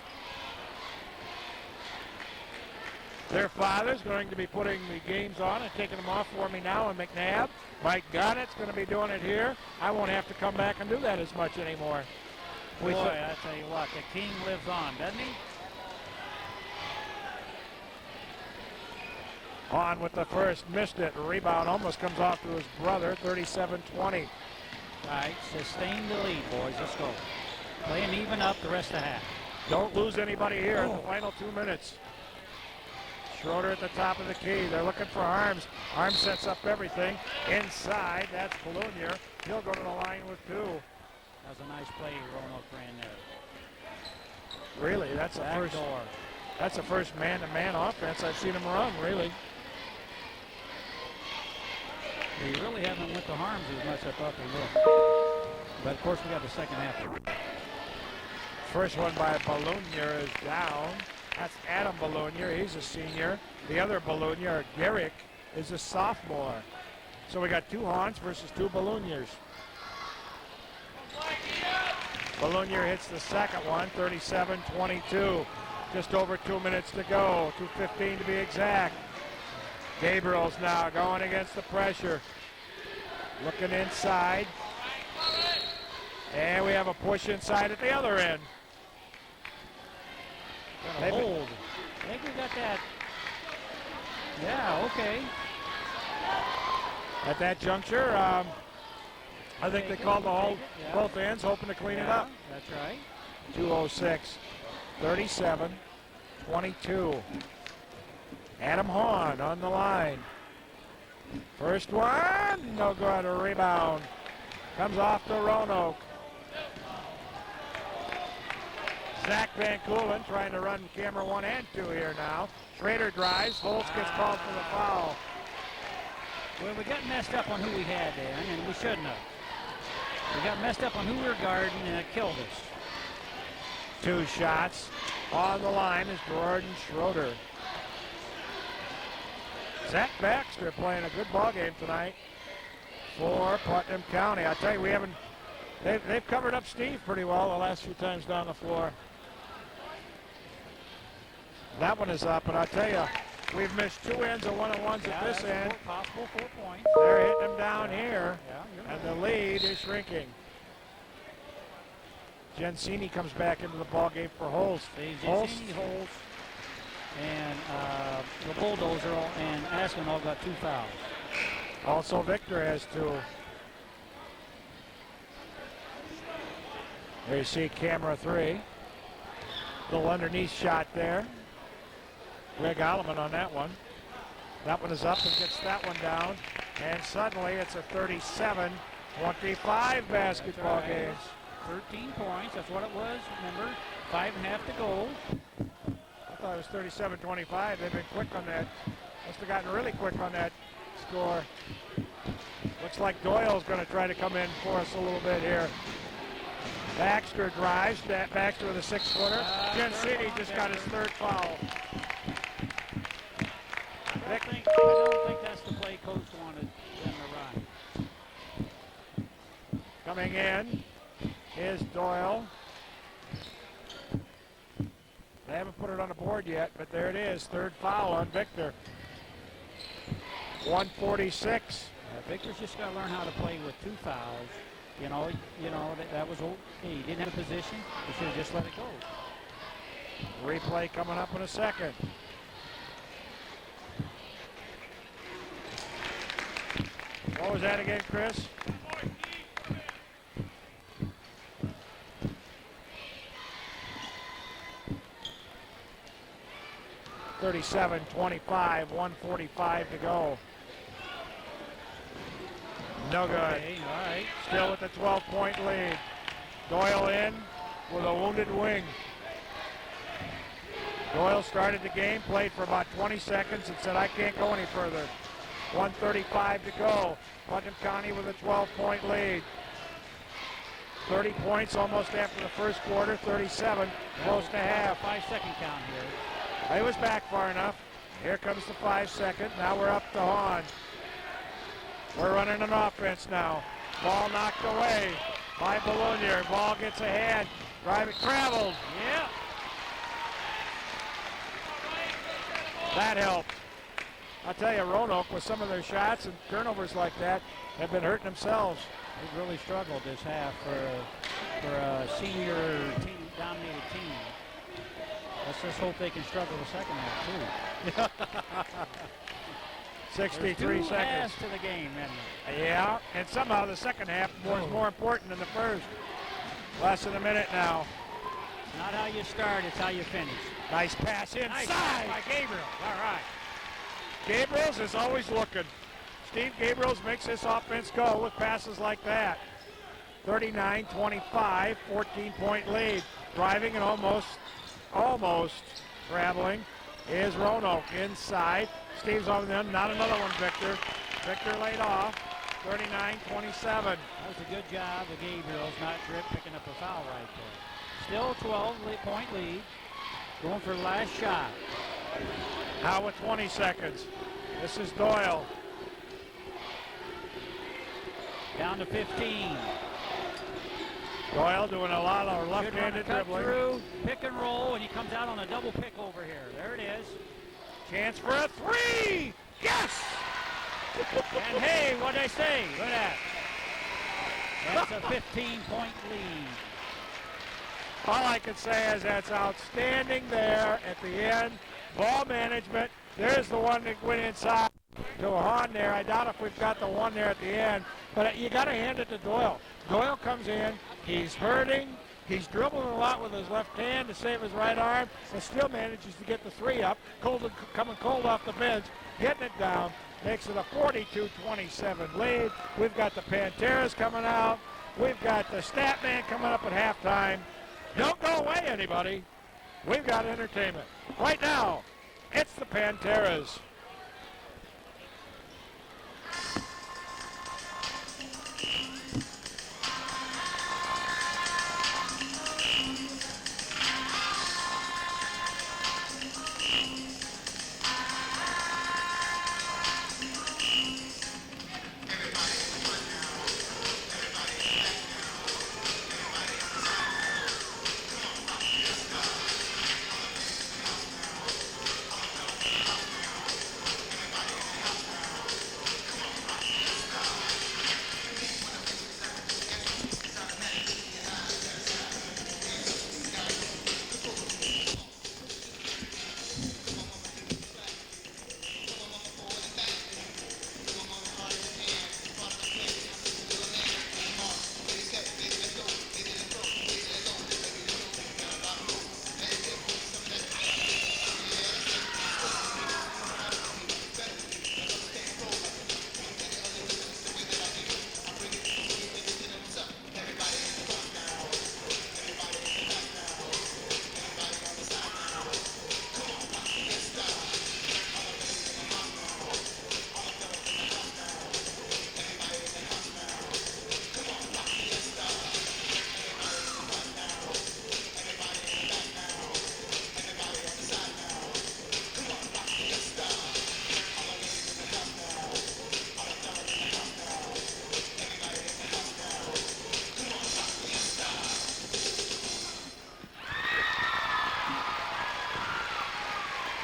Their father's going to be putting the games on and taking them off for me now in McNabb. Mike Gonett's going to be doing it here. I won't have to come back and do that as much anymore. Boy, I tell you what, the king lives on, doesn't he? Hahn with the first, missed it. Rebound almost comes off to his brother, 37-20. All right, sustain the lead, boys. Let's go. Playing even up the rest of the half. Don't lose anybody here in the final 2 minutes. Schroeder at the top of the key. They're looking for Arms. Arms sets up everything. Inside, that's Balloonier. He'll go to the line with two. That was a nice play Roanoke ran there. Really, that's the Back first. door. That's the first man-to-man offense I've seen him run, really. They really haven't went to harms as much as I thought they would. But of course we got the second half. First one by Balloonier is down. That's Adam Balloonier. He's a senior. The other Balloonier, Garrick, is a sophomore. So we got 2 Hahns versus 2 Ballooniers. Balloonier hits the second one, 37-22. Just over 2 minutes to go, 2:15 to be exact. Gabriel's now going against the pressure. Looking inside. And we have a push inside at the other end. Got a hold. I think we got that. Yeah, okay. At that juncture, I think they called the hold, yeah. Both ends, hoping to clean it up. That's right. 2:06, 37-22. Adam Hahn on the line. First one, no good, a rebound. Comes off to Roanoke. Zach Van Koolen trying to run camera 1 and 2 here now. Schrader drives, Holtz gets called for the foul. Well, we got messed up on who we had there, and we shouldn't have. We got messed up on who we were guarding, and it killed us. 2 shots. On the line is Jordan Schroeder. Zach Baxter playing a good ball game tonight for Putnam County. I tell you, they've covered up Steve pretty well the last few times down the floor. That one is up, and I tell you, we've missed 2 ends of one-on-ones at this end. Possible 4 points. They're hitting them down here, Yeah, and the lead is shrinking. Gensini comes back into the ball game for Holst. Holst, and the Bulldozer and Aspen all got 2 fouls. Also, Victor has 2. There you see camera 3. Little underneath shot there. Greg Alleman on that one. That one is up and gets that one down. And suddenly it's a 37-25 basketball game. 13 points, that's what it was, remember? 5.5 to go. I thought it was 37-25. They've been quick on that. Must have gotten really quick on that score. Looks like Doyle's going to try to come in for us a little bit here. Baxter drives. Baxter with a 6-footer. Gensini just got his 3rd foul. I don't think that's the play coach wanted them to run. Coming in is Doyle. They haven't put it on the board yet, but there it is. 3rd foul on Victor. 146. Victor's just got to learn how to play with 2 fouls. You know that was okay. He didn't have a position. He should have just let it go. Replay coming up in a second. What was that again, Chris? (37-25), 1:45 to go. No good. Okay, all right. Still with the 12-point lead. Doyle in with a wounded wing. Doyle started the game, played for about 20 seconds, and said, I can't go any further. 1:35 to go. Putnam County with a 12-point lead. 30 points almost after the first quarter, 37, close to half. 5-second count here. He was back far enough. Here comes the 5-second. Now we're up to Hahn. We're running an offense now. Ball knocked away by Bologna. Ball gets ahead. Driving, traveled. Yeah. That helped. I'll tell you, Roanoke, with some of their shots and turnovers like that, have been hurting themselves. They've really struggled this half for a senior team-dominated team. Let's just hope they can struggle the second half, too. 63 There's 2 seconds. halves to the game, isn't there? Yeah, and somehow the second half was more important than the first. Less than a minute now. It's not how you start, it's how you finish. Nice pass inside. Nice pass by Gabriel. All right. Gabriels is always looking. Steve Gabriels makes this offense go with passes like that. 39-25, 14-point lead. Driving and almost Traveling is Roanoke inside. Steve's on them. Not another one, Victor. Victor laid off. 39-27. That was a good job of Gabriel's, not Drip picking up a foul right there. Still 12-point lead. Going for the last shot. Now with 20 seconds. This is Doyle. Down to 15. Doyle doing a lot of Good run, left-handed cut dribbling. through, pick and roll, and he comes out on a double pick over here. There it is. Chance for a three. Yes! And hey, what'd I say? Look at that. That's a 15-point lead. All I can say is that's outstanding there at the end. Ball management. There's the one that went inside to Hahn there. I doubt if we've got the one there at the end. But you got to hand it to Doyle. Doyle comes in. He's hurting. He's dribbling a lot with his left hand to save his right arm, and still manages to get the three up. Coming cold off the bench, getting it down. Makes it a 42-27 lead. We've got the Panteras coming out. We've got the stat man coming up at halftime. Don't go away, anybody. We've got entertainment. Right now, it's the Panteras.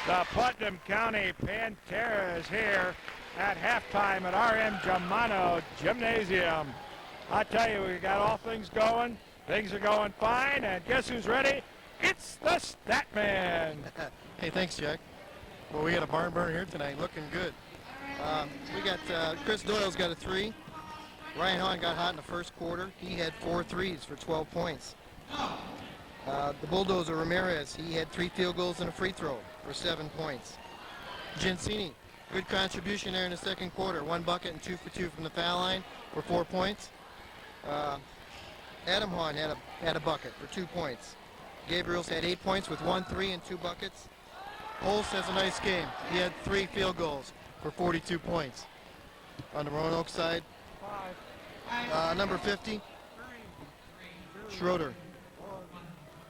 The Putnam County Panteras here at halftime at RM Germano Gymnasium. I tell you, we got all things going. Things are going fine, and guess who's ready? It's the Stat Man. Hey, thanks, Jack. Well, we got a barn burner here tonight, looking good. We got Chris Doyle's got a three. Ryan Hahn got hot in the first quarter. He had 4 threes for 12 points. The Bulldozer Ramirez, he had 3 field goals and a free throw for 7 points. Gensini, good contribution there in the second quarter. 1 bucket and 2 for 2 from the foul line for 4 points. Adam Hahn had a bucket for 2 points. Gabriel's had 8 points with 1 3 and 2 buckets. Holst has a nice game. He had 3 field goals for 42 points. On the Roanoke side, number 50, Schroeder.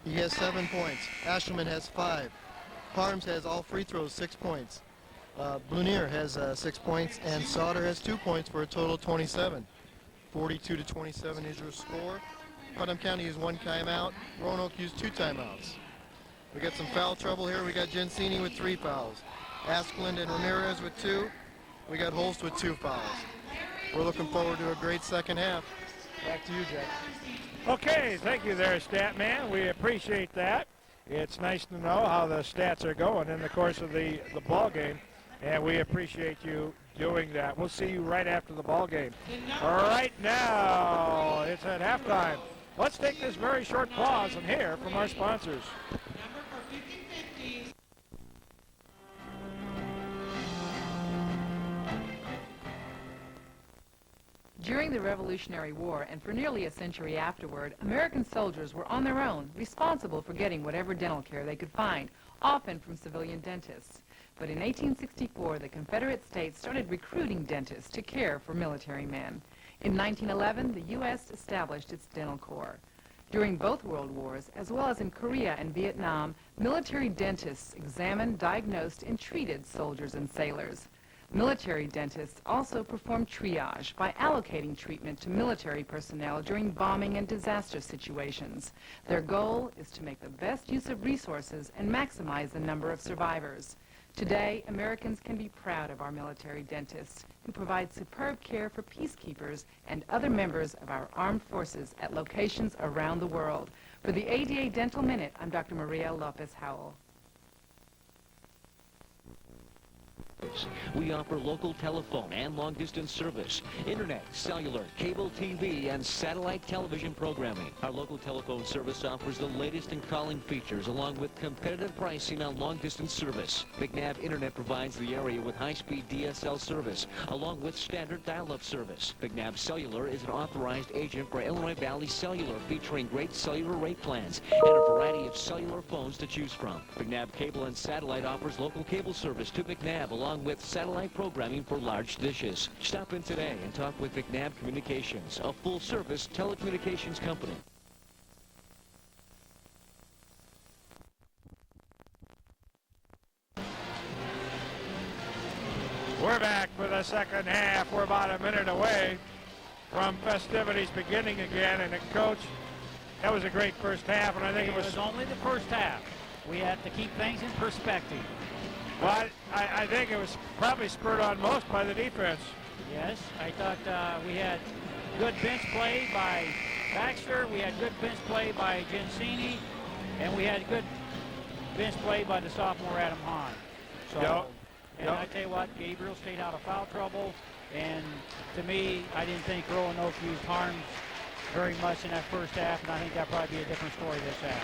He has 7 points. Ashelman has 5. Parms has all free throws, 6 points. Blunier has 6 points, and Sauter has 2 points for a total of 27. 42-27 is your score. Putnam County used 1 timeout. Roanoke used 2 timeouts. We got some foul trouble here. We got Gensini with 3 fouls. Askeland and Ramirez with 2. We got Holst with 2 fouls. We're looking forward to a great second half. Back to you, Jack. Okay, thank you there, Stat Man. We appreciate that. It's nice to know how the stats are going in the course of the ball game, and we appreciate you doing that. We'll see you right after the ball game. Right now, it's at halftime. Let's take this very short pause and hear from our sponsors. During During the Revolutionary War and for nearly a century afterward, American soldiers were on their own, responsible for getting whatever dental care they could find, often from civilian dentists. But in 1864, the Confederate States started recruiting dentists to care for military men. In 1911, the U.S. established its dental corps. During both World Wars, as well as in Korea and Vietnam, military dentists examined, diagnosed, and treated soldiers and sailors. Military dentists also perform triage by allocating treatment to military personnel during bombing and disaster situations. Their goal is to make the best use of resources and maximize the number of survivors. Today, Americans can be proud of our military dentists who provide superb care for peacekeepers and other members of our armed forces at locations around the world. For the ADA Dental Minute, I'm Dr. Maria Lopez-Howell. We offer local telephone and long-distance service, internet, cellular, cable TV, and satellite television programming. Our local telephone service offers the latest in calling features along with competitive pricing on long-distance service. McNabb Internet provides the area with high-speed DSL service along with standard dial-up service. McNabb Cellular is an authorized agent for Illinois Valley Cellular, featuring great cellular rate plans and a variety of cellular phones to choose from. McNabb Cable and Satellite offers local cable service to McNabb along with satellite programming for large dishes. Stop in today and talk with McNabb Communications, a full-service telecommunications company. We're back for the second half. We're about a minute away from festivities beginning again. And Coach, that was a great first half, and I think It was only the first half. We had to keep things in perspective. Well, I think it was probably spurred on most by the defense. Yes, I thought we had good bench play by Baxter. We had good bench play by Gensini. And we had good bench play by the sophomore Adam Hahn. So, and I tell you what, Gabriel stayed out of foul trouble. And to me, I didn't think Roanoke used Harms very much in that first half. And I think that'll probably be a different story this half.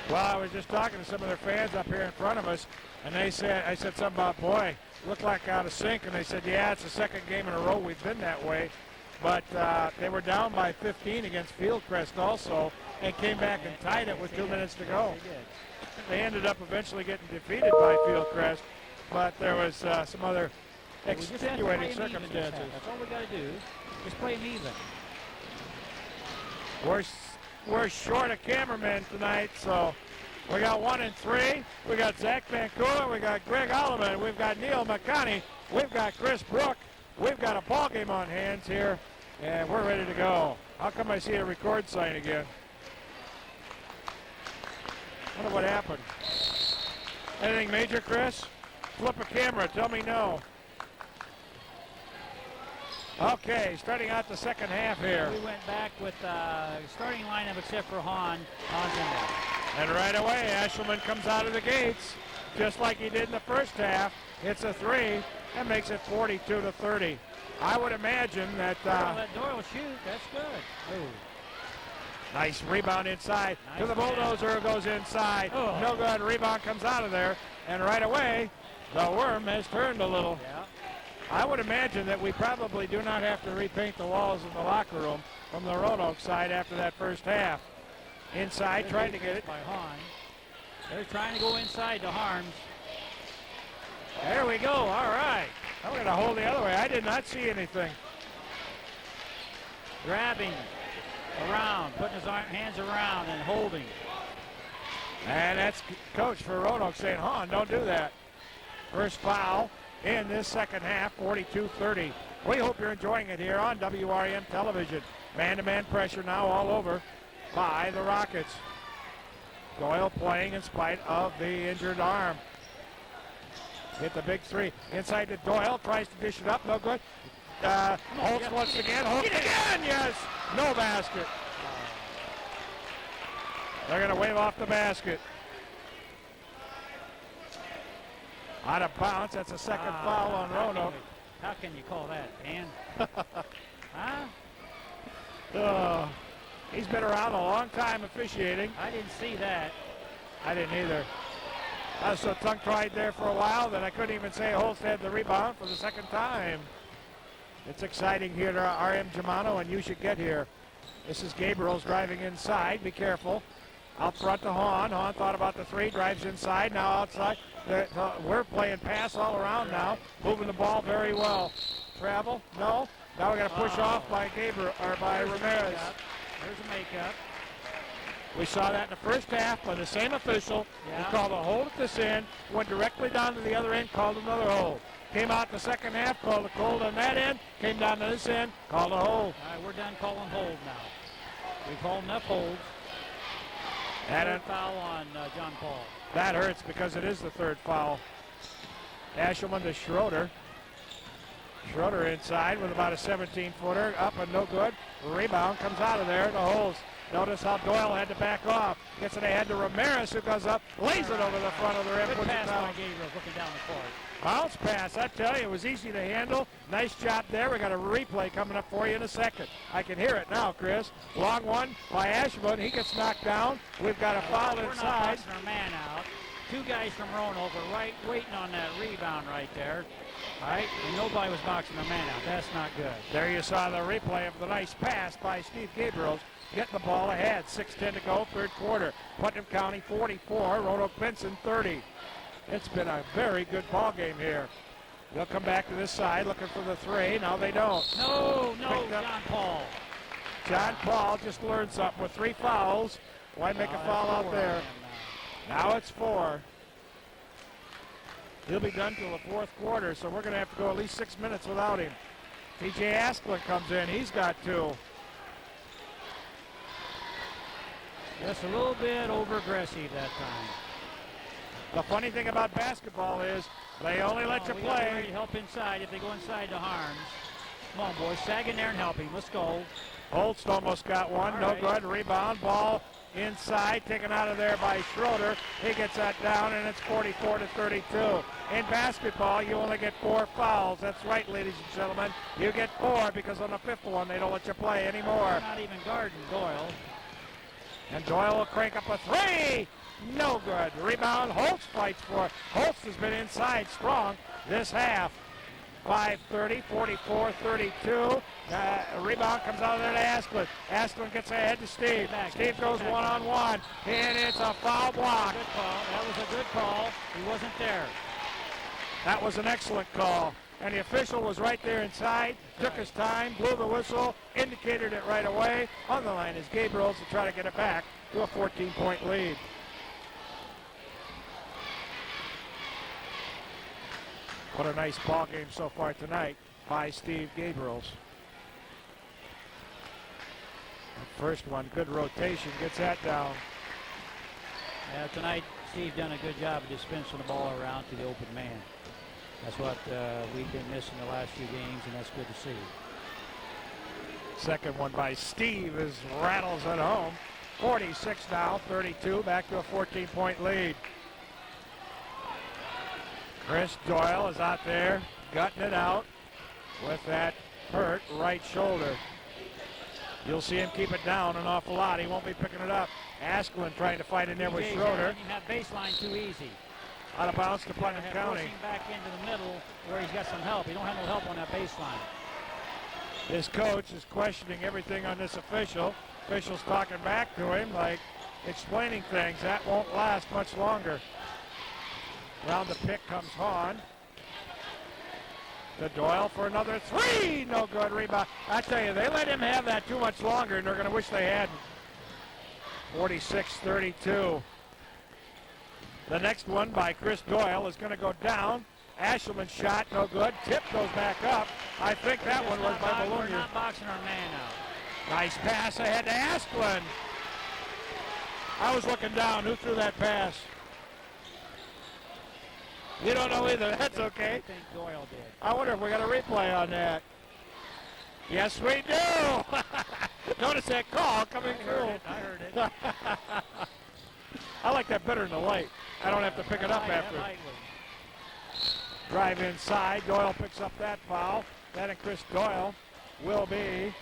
Well, I was just talking to some of their fans up here in front of us. And I said something about, boy, looked like out of sync. And they said, yeah, it's the second game in a row we've been that way. But they were down by 15 against Fieldcrest also and came back and tied it with 2 minutes to go. They ended up eventually getting defeated by Fieldcrest, but there was some other extenuating circumstances. That's all we got to do. Just play them even. We're short a cameraman tonight, so we got 1 and 3. We got Zach Vancouver. We got Greg Oliver. We've got Neil McConney. We've got Chris Brook. We've got a ball game on hands here, and we're ready to go. How come I see a record sign again? Wonder what happened. Anything major, Chris? Flip a camera. Tell me no. Okay, starting out the second half here. We went back with starting lineup except for Hahn's in there. And right away, Ashelman comes out of the gates, just like he did in the first half. Hits a 3 and makes it 42-30. I would imagine that... let Doyle shoot. That's good. Ooh. Nice rebound inside to the bulldozer who goes inside. Oh. No good. Rebound comes out of there. And right away, the worm has turned a little. Yeah. I would imagine that we probably do not have to repaint the walls in the locker room from the Roanoke side after that first half. Inside, trying to get it. By Hahn. They're trying to go inside to Harms. There we go. All right. I'm going to hold the other way. I did not see anything. Grabbing around, putting his hands around and holding. And that's coach for Roanoke saying, Hahn, don't do that. First foul in this second half, 42-30. We hope you're enjoying it here on WRM television. Man-to-man pressure now all over by the Rockets. Doyle playing in spite of the injured arm. Hit the big 3. Inside to Doyle, tries to dish it up, no good. Holtz once again, Holtz again, yes! No basket. They're going to wave off the basket. Out of bounds, that's a second foul on Roanoke. How can you call that, Dan? Huh? He's been around a long time officiating. I didn't see that. I didn't either. I was so tongue-tied there for a while that I couldn't even say Holtz had the rebound for the second time. It's exciting here to RM Germano, and you should get here. This is Gabriel's driving inside. Be careful. Out front to Hahn. Hahn thought about the three, drives inside, now outside. We're playing pass all around now, moving the ball very well. Travel? No. Now we're going to push off by Gabriel or by Ramirez. There's a makeup. We saw that in the first half by the same official. Yeah. He called a hold at this end, went directly down to the other end, called another hold. Came out the second half, called a hold on that end, came down to this end, called a hold. All right, we're done calling hold now. We've called enough holds. Third foul on John Paul. That hurts because it is the third foul. Ashelman to Schroeder. Schroeder inside with about a 17-footer, up and no good. Rebound comes out of there, the holes. Notice how Doyle had to back off. Gets it ahead to Ramirez, who goes up, lays it over the front of the rim. Good pass down. by Gabriel looking down the court. Bounce pass, I tell you, it was easy to handle. Nice job there. We got a replay coming up for you in a second. I can hear it now, Chris. Long one by Ashburn. He gets knocked down. We've got a foul We're not inside. boxing our man out. Two guys from Roanoke right waiting on that rebound right there. All right, and nobody was boxing their man out. That's not good. There you saw the replay of the nice pass by Steve Gabriels. Getting the ball ahead. 6:10 to go, third quarter. Putnam County 44, Roanoke-Benson 30. It's been a very good ball game here. They'll come back to this side looking for the three. Now they don't. No, Picked up. John Paul. John Paul just learned something with 3 fouls. Why make a foul out there? Now it's 4. He'll be done till the fourth quarter, so we're going to have to go at least 6 minutes without him. T.J. Asklin comes in. He's got 2. Just a little bit over-aggressive that time. The funny thing about basketball is they only let you We got to play. help inside if they go inside to Harms. Come on, boys. Sag in there and help him. Let's go. Holst almost got one. All No right. good. Rebound. Ball inside. Taken out of there by Schroeder. He gets that down, and it's 44-32. In basketball, you only get 4 fouls. That's right, ladies and gentlemen. You get 4 because on the 5th one, they don't let you play anymore. They're not even guarding Doyle. And Doyle will crank up a 3. No good. Rebound. Holtz fights for it. Holtz has been inside strong this half. 5:30, 44-32. Rebound comes out of there to Asklin. Asklin gets ahead to Steve. Steve goes one-on-one, and it's a foul block. Good call. That was a good call. He wasn't there. That was an excellent call. And the official was right there inside, took his time, blew the whistle, indicated it right away. On the line is Gabriels to try to get it back to a 14-point lead. What a nice ball game so far tonight by Steve Gabriels. First one, good rotation, gets that down. Yeah, tonight, Steve done a good job of dispensing the ball around to the open man. That's what we've been missing the last few games, and that's good to see. Second one by Steve as rattles it home. 46 now, 32, back to a 14-point lead. Chris Doyle is out there, gutting it out with that hurt right shoulder. You'll see him keep it down an awful lot. He won't be picking it up. Asklin trying to fight in there with Schroeder. You have baseline too easy. Out of bounds to Putnam Force County. him back into the middle where he's got some help. He don't have no help on that baseline. His coach is questioning everything on this official. Official's talking back to him, like explaining things. That won't last much longer. Round the pick comes Hahn. To Doyle for another 3. No good. Rebound. I tell you, they let him have that too much longer, and they're going to wish they hadn't. 46-32. The next one by Chris Doyle is going to go down. Ashelman's shot, no good. Tip goes back up. I think that one was by We're Balloonier. not boxing our man out. Nice pass ahead to Asplin. I was looking down. Who threw that pass? You don't know either. That's okay. I think Doyle did. I wonder if we got a replay on that. Yes, we do. Notice that call coming through. I heard it. I like that better than the light. I don't have to pick it up after. Drive inside. Doyle picks up that foul. That and Chris Doyle will be.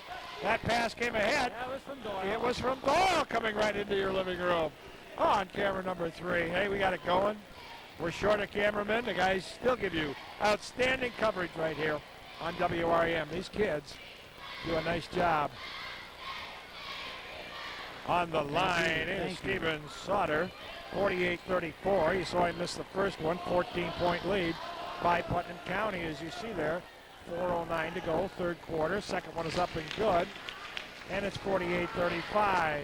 That pass came ahead. That was from Doyle. It was from Doyle coming right into your living room. On camera number 3. Hey, we got it going. We're short a cameraman. The guys still give you outstanding coverage right here on WREM. These kids do a nice job. On the line is Steven Sauter, 48-34. You saw him miss the first one, 14-point lead by Putnam County, as you see there. 4:09 to go, third quarter. Second one is up and good, and it's 48-35.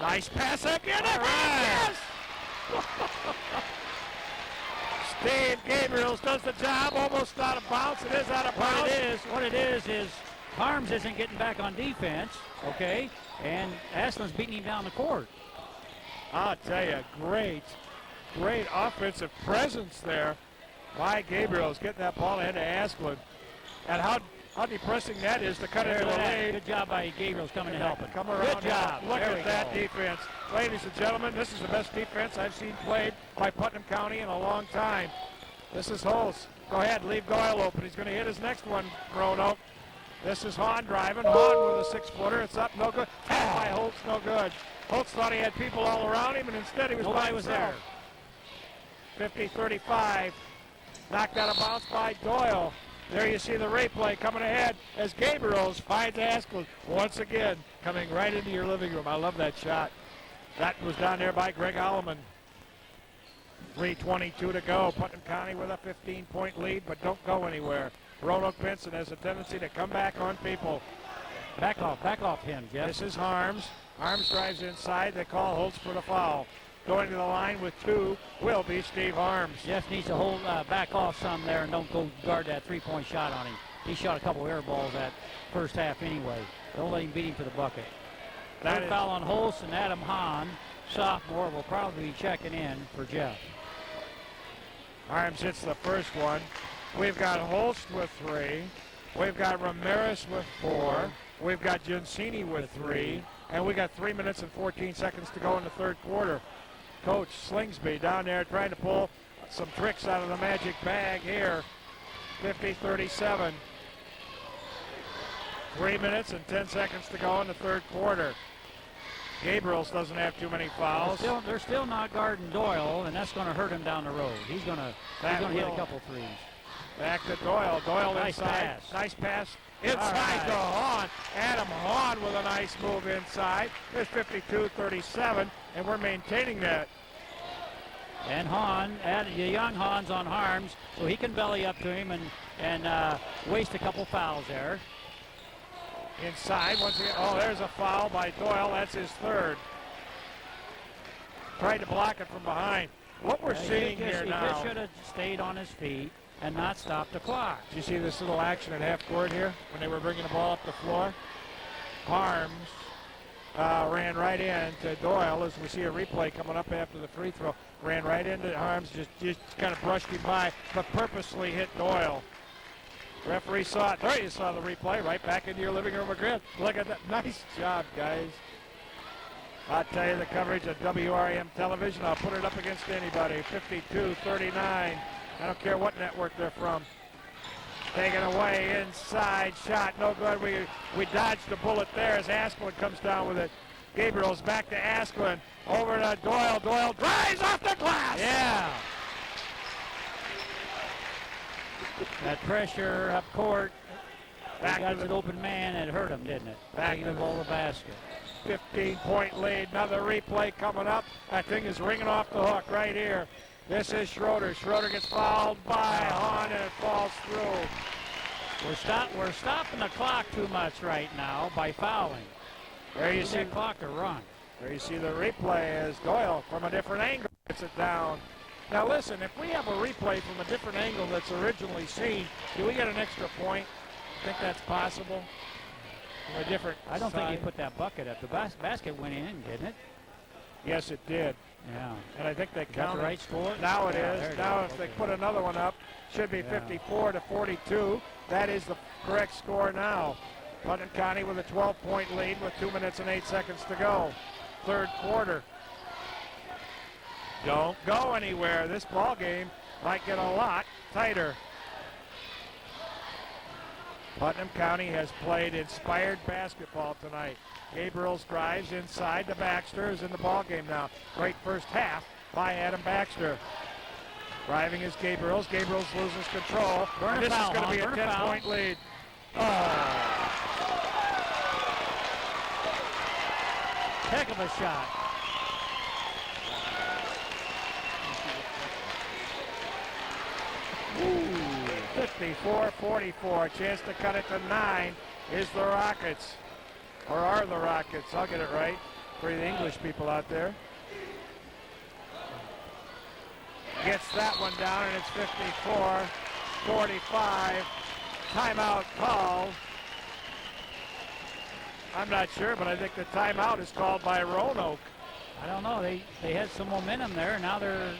Nice pass again. All right. Yes! Steve Gabriels does the job, almost out of bounds. It is out of bounds. What it is Harms isn't getting back on defense, okay? And Aslan's beating him down the court. I'll tell you, great offensive presence there by Gabriels, getting that ball ahead of Aslan. And how depressing that is to cut into a lead. Good job by Gabriels coming to help him. Come around. Good job. Look at that defense. Ladies and gentlemen, this is the best defense I've seen played by Putnam County in a long time. This is Holtz. Go ahead, leave Doyle open. He's going to hit his next one, Roanoke. This is Hahn driving. Hahn with a 6-footer. It's up, no good. Tap by Holtz, no good. Holtz thought he had people all around him, and instead he was by himself. 50-35. Knocked out of bounds by Doyle. There you see the replay coming ahead as Gabriels finds Askew once again coming right into your living room. I love that shot. That was down there by Greg Alleman. 3:22 to go. Putnam County with a 15-point lead, but don't go anywhere. Roanoke-Benson has a tendency to come back on people. Back off him, Jeff. This is Harms. Harms drives inside. They call Holtz for the foul. Going to the line with two will be Steve Harms. Jeff needs to hold back off some there and don't go guard that three-point shot on him. He shot a couple air balls that first half anyway. Don't let him beat him to the bucket. Third foul on Holtz, and Adam Hahn, sophomore, will probably be checking in for Jeff. Harms hits the first one. We've got Holtz with 3. We've got Ramirez with 4. We've got Giancini with 3. And we got 3 minutes and 14 seconds to go in the third quarter. Coach Slingsby down there trying to pull some tricks out of the magic bag here. 50-37. 3 minutes and 10 seconds to go in the third quarter. Gabriels doesn't have too many fouls. They're still not guarding Doyle, and that's going to hurt him down the road. He's going to hit a couple threes. Back to Doyle. Doyle Nice inside. pass. Nice pass. Inside to Hahn. Adam Hahn with a nice move inside. There's 52-37, and we're maintaining that. And Hahn, the young Hahn's on Harms, so he can belly up to him and waste a couple fouls there. Inside once again. Oh, there's a foul by Doyle. That's his third. Tried to block it from behind. What we're seeing here now. He just should have stayed on his feet and not stopped the clock. Did you see this little action at half court here when they were bringing the ball up the floor? Harms ran right into Doyle, as we see a replay coming up after the free throw. Ran right into Harms, just kind of brushed him by, but purposely hit Doyle. Referee saw it. There you saw the replay right back into your living room again. Look at that. Nice job, guys. I'll tell you, the coverage of WREM television, I'll put it up against anybody. 52-39. I don't care what network they're from. Taken away inside shot, no good. We dodged the bullet there as Asplin comes down with it. Gabriel's back to Asplin, over to Doyle. Doyle drives off the glass. Yeah. That pressure up court. Back got an open man, it hurt him, didn't it? Back to the ball, the basket. 15-point lead. Another replay coming up. That thing is ringing off the hook right here. This is Schroeder. Schroeder gets fouled by Hahn and it falls through. We're stopping the clock too much right now by fouling. There you see the clock to run. There you see the replay as Doyle from a different angle gets it down. Now listen, if we have a replay from a different angle that's originally seen, do we get an extra point? Think that's possible? From a different I don't think he side? put that bucket up. The basket went in, didn't it? Yes, it did. Yeah. And I think they Is that counted. the right score? Now it Yeah, is. there it Now is. if they Okay. put another one up, should be 54-42. That is the correct score now. Putnam County with a 12-point lead with 2 minutes and 8 seconds to go. Third quarter. Don't go anywhere. This ball game might get a lot tighter. Putnam County has played inspired basketball tonight. Gabriels drives inside to Baxter, is in the ball game now. Great first half by Adam Baxter. Driving is Gabriels. Gabriels loses control. And this is going to be a 10-point lead. Oh. Heck of a shot. Ooh, 54-44. Chance to cut it to 9 is the Rockets. Or are the Rockets. I'll get it right for the English people out there. Gets that one down, and it's 54-45. Timeout called. I'm not sure, but I think the timeout is called by Roanoke. I don't know. They had some momentum there, and now they're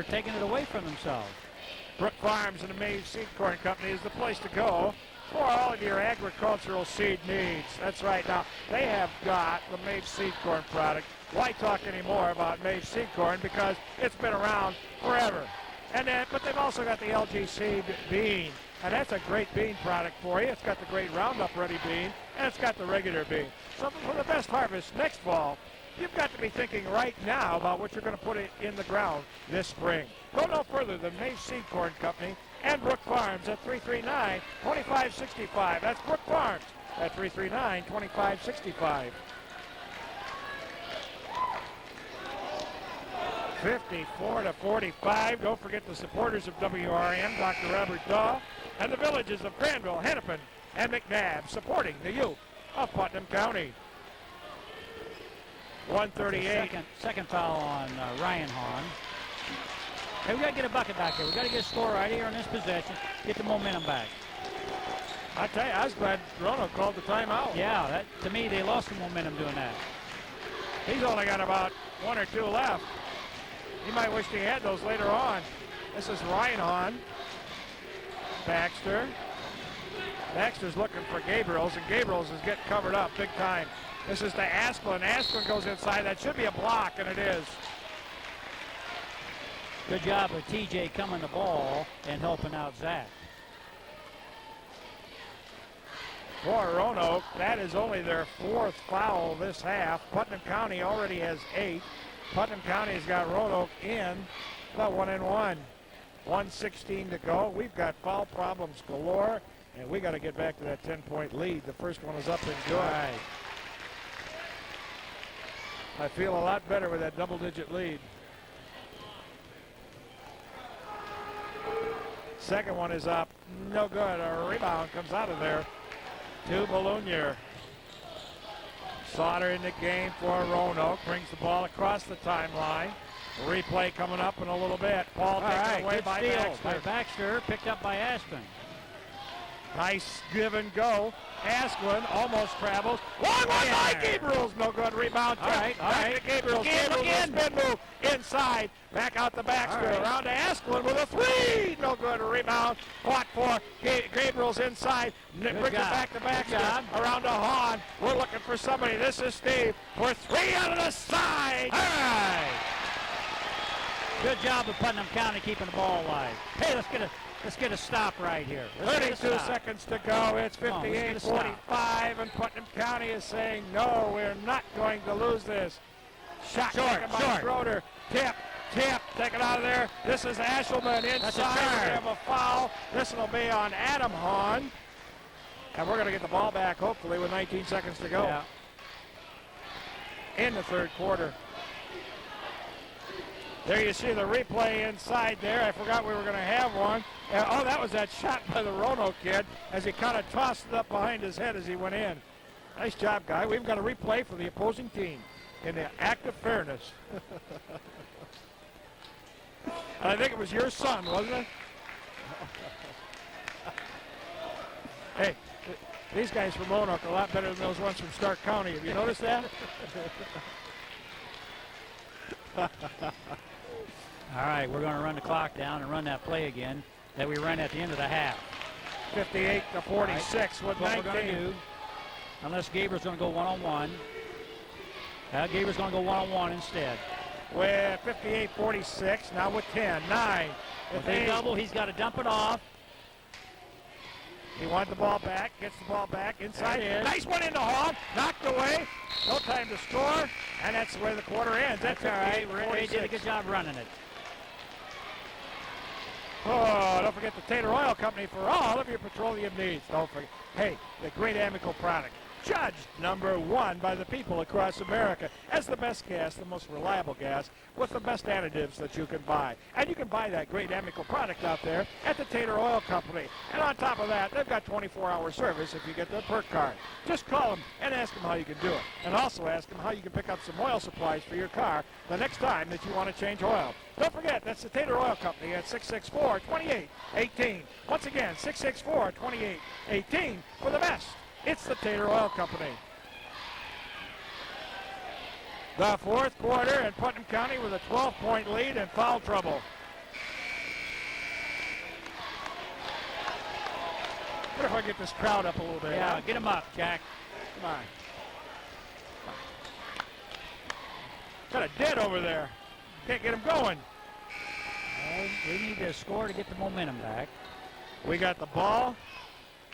taking it away from themselves. Brook Farms and the Mave Seed Corn Company is the place to go for all of your agricultural seed needs. That's right. Now, they have got the Mave Seed Corn product. Why talk anymore about Mave Seed Corn? Because it's been around forever. But they've also got the LG Seed bean. And that's a great bean product for you. It's got the great Roundup Ready bean, and it's got the regular bean. So for the best harvest next fall, you've got to be thinking right now about what you're going to put in the ground this spring. Go no further than Mave Seed Corn Company and Brook Farms at 339-2565. That's Brook Farms at 339-2565. 54-45. Don't forget the supporters of WRM, Dr. Robert Daw, and the villages of Granville, Hennepin, and McNabb supporting the youth of Putnam County. 138. Second foul on Ryan Hahn. Hey, we got to get a bucket back here. We got to get a score right here on this possession. Get the momentum back. I tell you, I was glad Roanoke called the timeout. Yeah, to me, they lost the momentum doing that. He's only got about 1 or 2 left. He might wish he had those later on. This is Ryan Hahn. Baxter. Baxter's looking for Gabriels, and Gabriels is getting covered up big time. This is to Asplin. Asplin goes inside. That should be a block, and it is. Good job of TJ coming the ball and helping out Zach. For Roanoke, that is only their 4th foul this half. Putnam County already has 8. Putnam County's got Roanoke in about 1-1. 1:16 to go. We've got foul problems galore, and we got to get back to that 10-point lead. The first one is up and good. Right. I feel a lot better with that double-digit lead. Second one is up. No good. A rebound comes out of there to Balloonier. Sauter in the game for Roanoke. Brings the ball across the timeline. Replay coming up in a little bit. Ball taken away by Baxter. Baxter, picked up by Aspen. Nice give and go. Asplin almost travels. Long one by Gabriels. No good. Rebound. All right. Back to Gabriels. Gabriels spin move inside. Back out to Baxter. Around to Asplin with a 3. No good. Rebound. Fought for Gabriels inside. Brings it back to Baxter. Around to Hahn. We're looking for somebody. This is Steve for 3 out of the side. All right. Good job of Putnam County keeping the ball alive. Hey, let's get a stop right here. 32 seconds to go. It's 58-45, and Putnam County is saying, no, we're not going to lose this. Shot taken by Schroeder. Tip, take it out of there. This is Ashelman inside. We have a foul. This will be on Adam Hahn. And we're going to get the ball back, hopefully, with 19 seconds to go in the third quarter. There you see the replay inside there. I forgot we were going to have one. That was that shot by the Roanoke kid as he kind of tossed it up behind his head as he went in. Nice job, guy. We've got a replay for the opposing team in the act of fairness. I think it was your son, wasn't it? Hey, these guys from Roanoke are a lot better than those ones from Stark County. Have you noticed that? All right, we're going to run the clock down and run that play again that we ran at the end of the half. 58-46 with 19. What we're going to do, unless Gabriel's going to go one-on-one. Gabriel's going to go one-on-one instead. With 58-46, now with 10, 9. If they double, he's got to dump it off. He wanted the ball back, gets the ball back inside. Nice one into Hahn, knocked away. No time to score, and that's where the quarter ends. That's all right. Ray did a good job running it. Oh, don't forget the Tater Oil Company for all of your petroleum needs. Don't forget, hey, the great Amical product. Judged #1 by the people across America as the best gas, the most reliable gas, with the best additives that you can buy. And you can buy that great Amical product out there at the Tater Oil Company. And on top of that, they've got 24-hour service if you get their perk card. Just call them and ask them how you can do it. And also ask them how you can pick up some oil supplies for your car the next time that you want to change oil. Don't forget, that's the Tater Oil Company at 664-2818. Once again, 664-2818 for the best. It's the Tater Oil Company. The fourth quarter, and Putnam County with a 12-point lead and foul trouble. What if I get this crowd up a little bit? Yeah, Huh? get him up, Jack. Come on. Got a dead over there. Can't get him going. Well, we need to score to get the momentum back. We got the ball.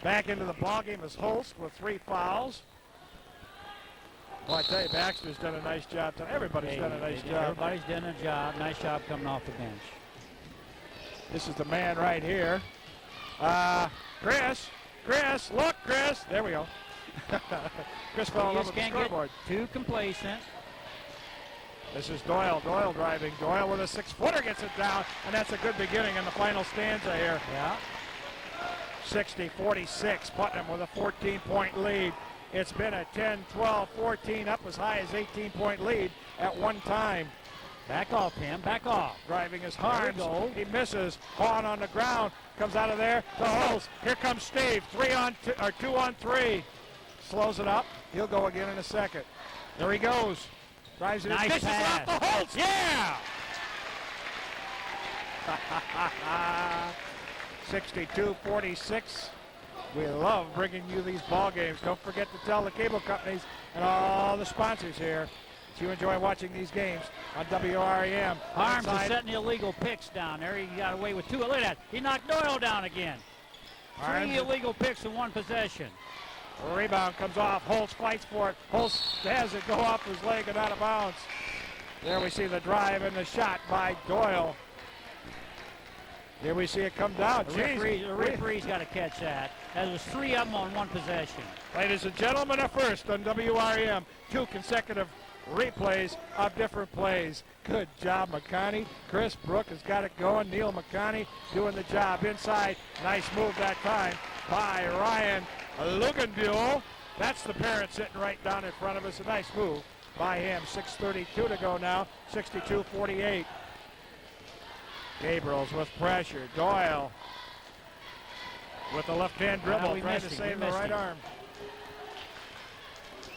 Back into the ball game is Holst with 3 fouls. Well, I tell you, Baxter's done a nice job. Everybody's done a nice job. Everybody's done a job. Nice job coming off the bench. This is the man right here. Chris, look, Chris. There we go. Chris fell in love with the Can't scoreboard. get too complacent. This is Doyle. Doyle driving. Doyle with a 6-footer gets it down, and that's a good beginning in the final stanza here. Yeah. 60-46, Putnam with a 14-point lead. It's been a 10, 12, 14, up as high as 18-point lead at one time. Back off, Tim. Back off. Driving his There we Harms. go. He misses. Hahn on the ground. Comes out of there to Holst. Here comes Steve. 2 on 3. Slows it up. He'll go again in a second. There he goes. Drives it. Nice Dishes it pass. off to Holst. Yeah! 62-46. We love bringing you these ball games. Don't forget to tell the cable companies and all the sponsors here that you enjoy watching these games on WRAM. Harms is Inside. setting the illegal picks down there. He got away with 2. Look at that. He knocked Doyle down again. 3 Harms. illegal picks in 1 possession. Rebound comes off. Holst fights for it. Holst has it go off his leg and out of bounds. There we see the drive and the shot by Doyle. Here we see it come down. The referee's got to catch that. That was 3 of them on 1 possession. Ladies and gentlemen, a first on WRM. 2 consecutive replays of different plays. Good job, McConney. Chris Brook has got it going. Neil McConney doing the job inside. Nice move that time by Ryan Luganbuhl. That's the parent sitting right down in front of us. A nice move by him. 6:32 to go now. 62-48. Gabriels with pressure. Doyle with the left-hand dribble, trying to save the right arm.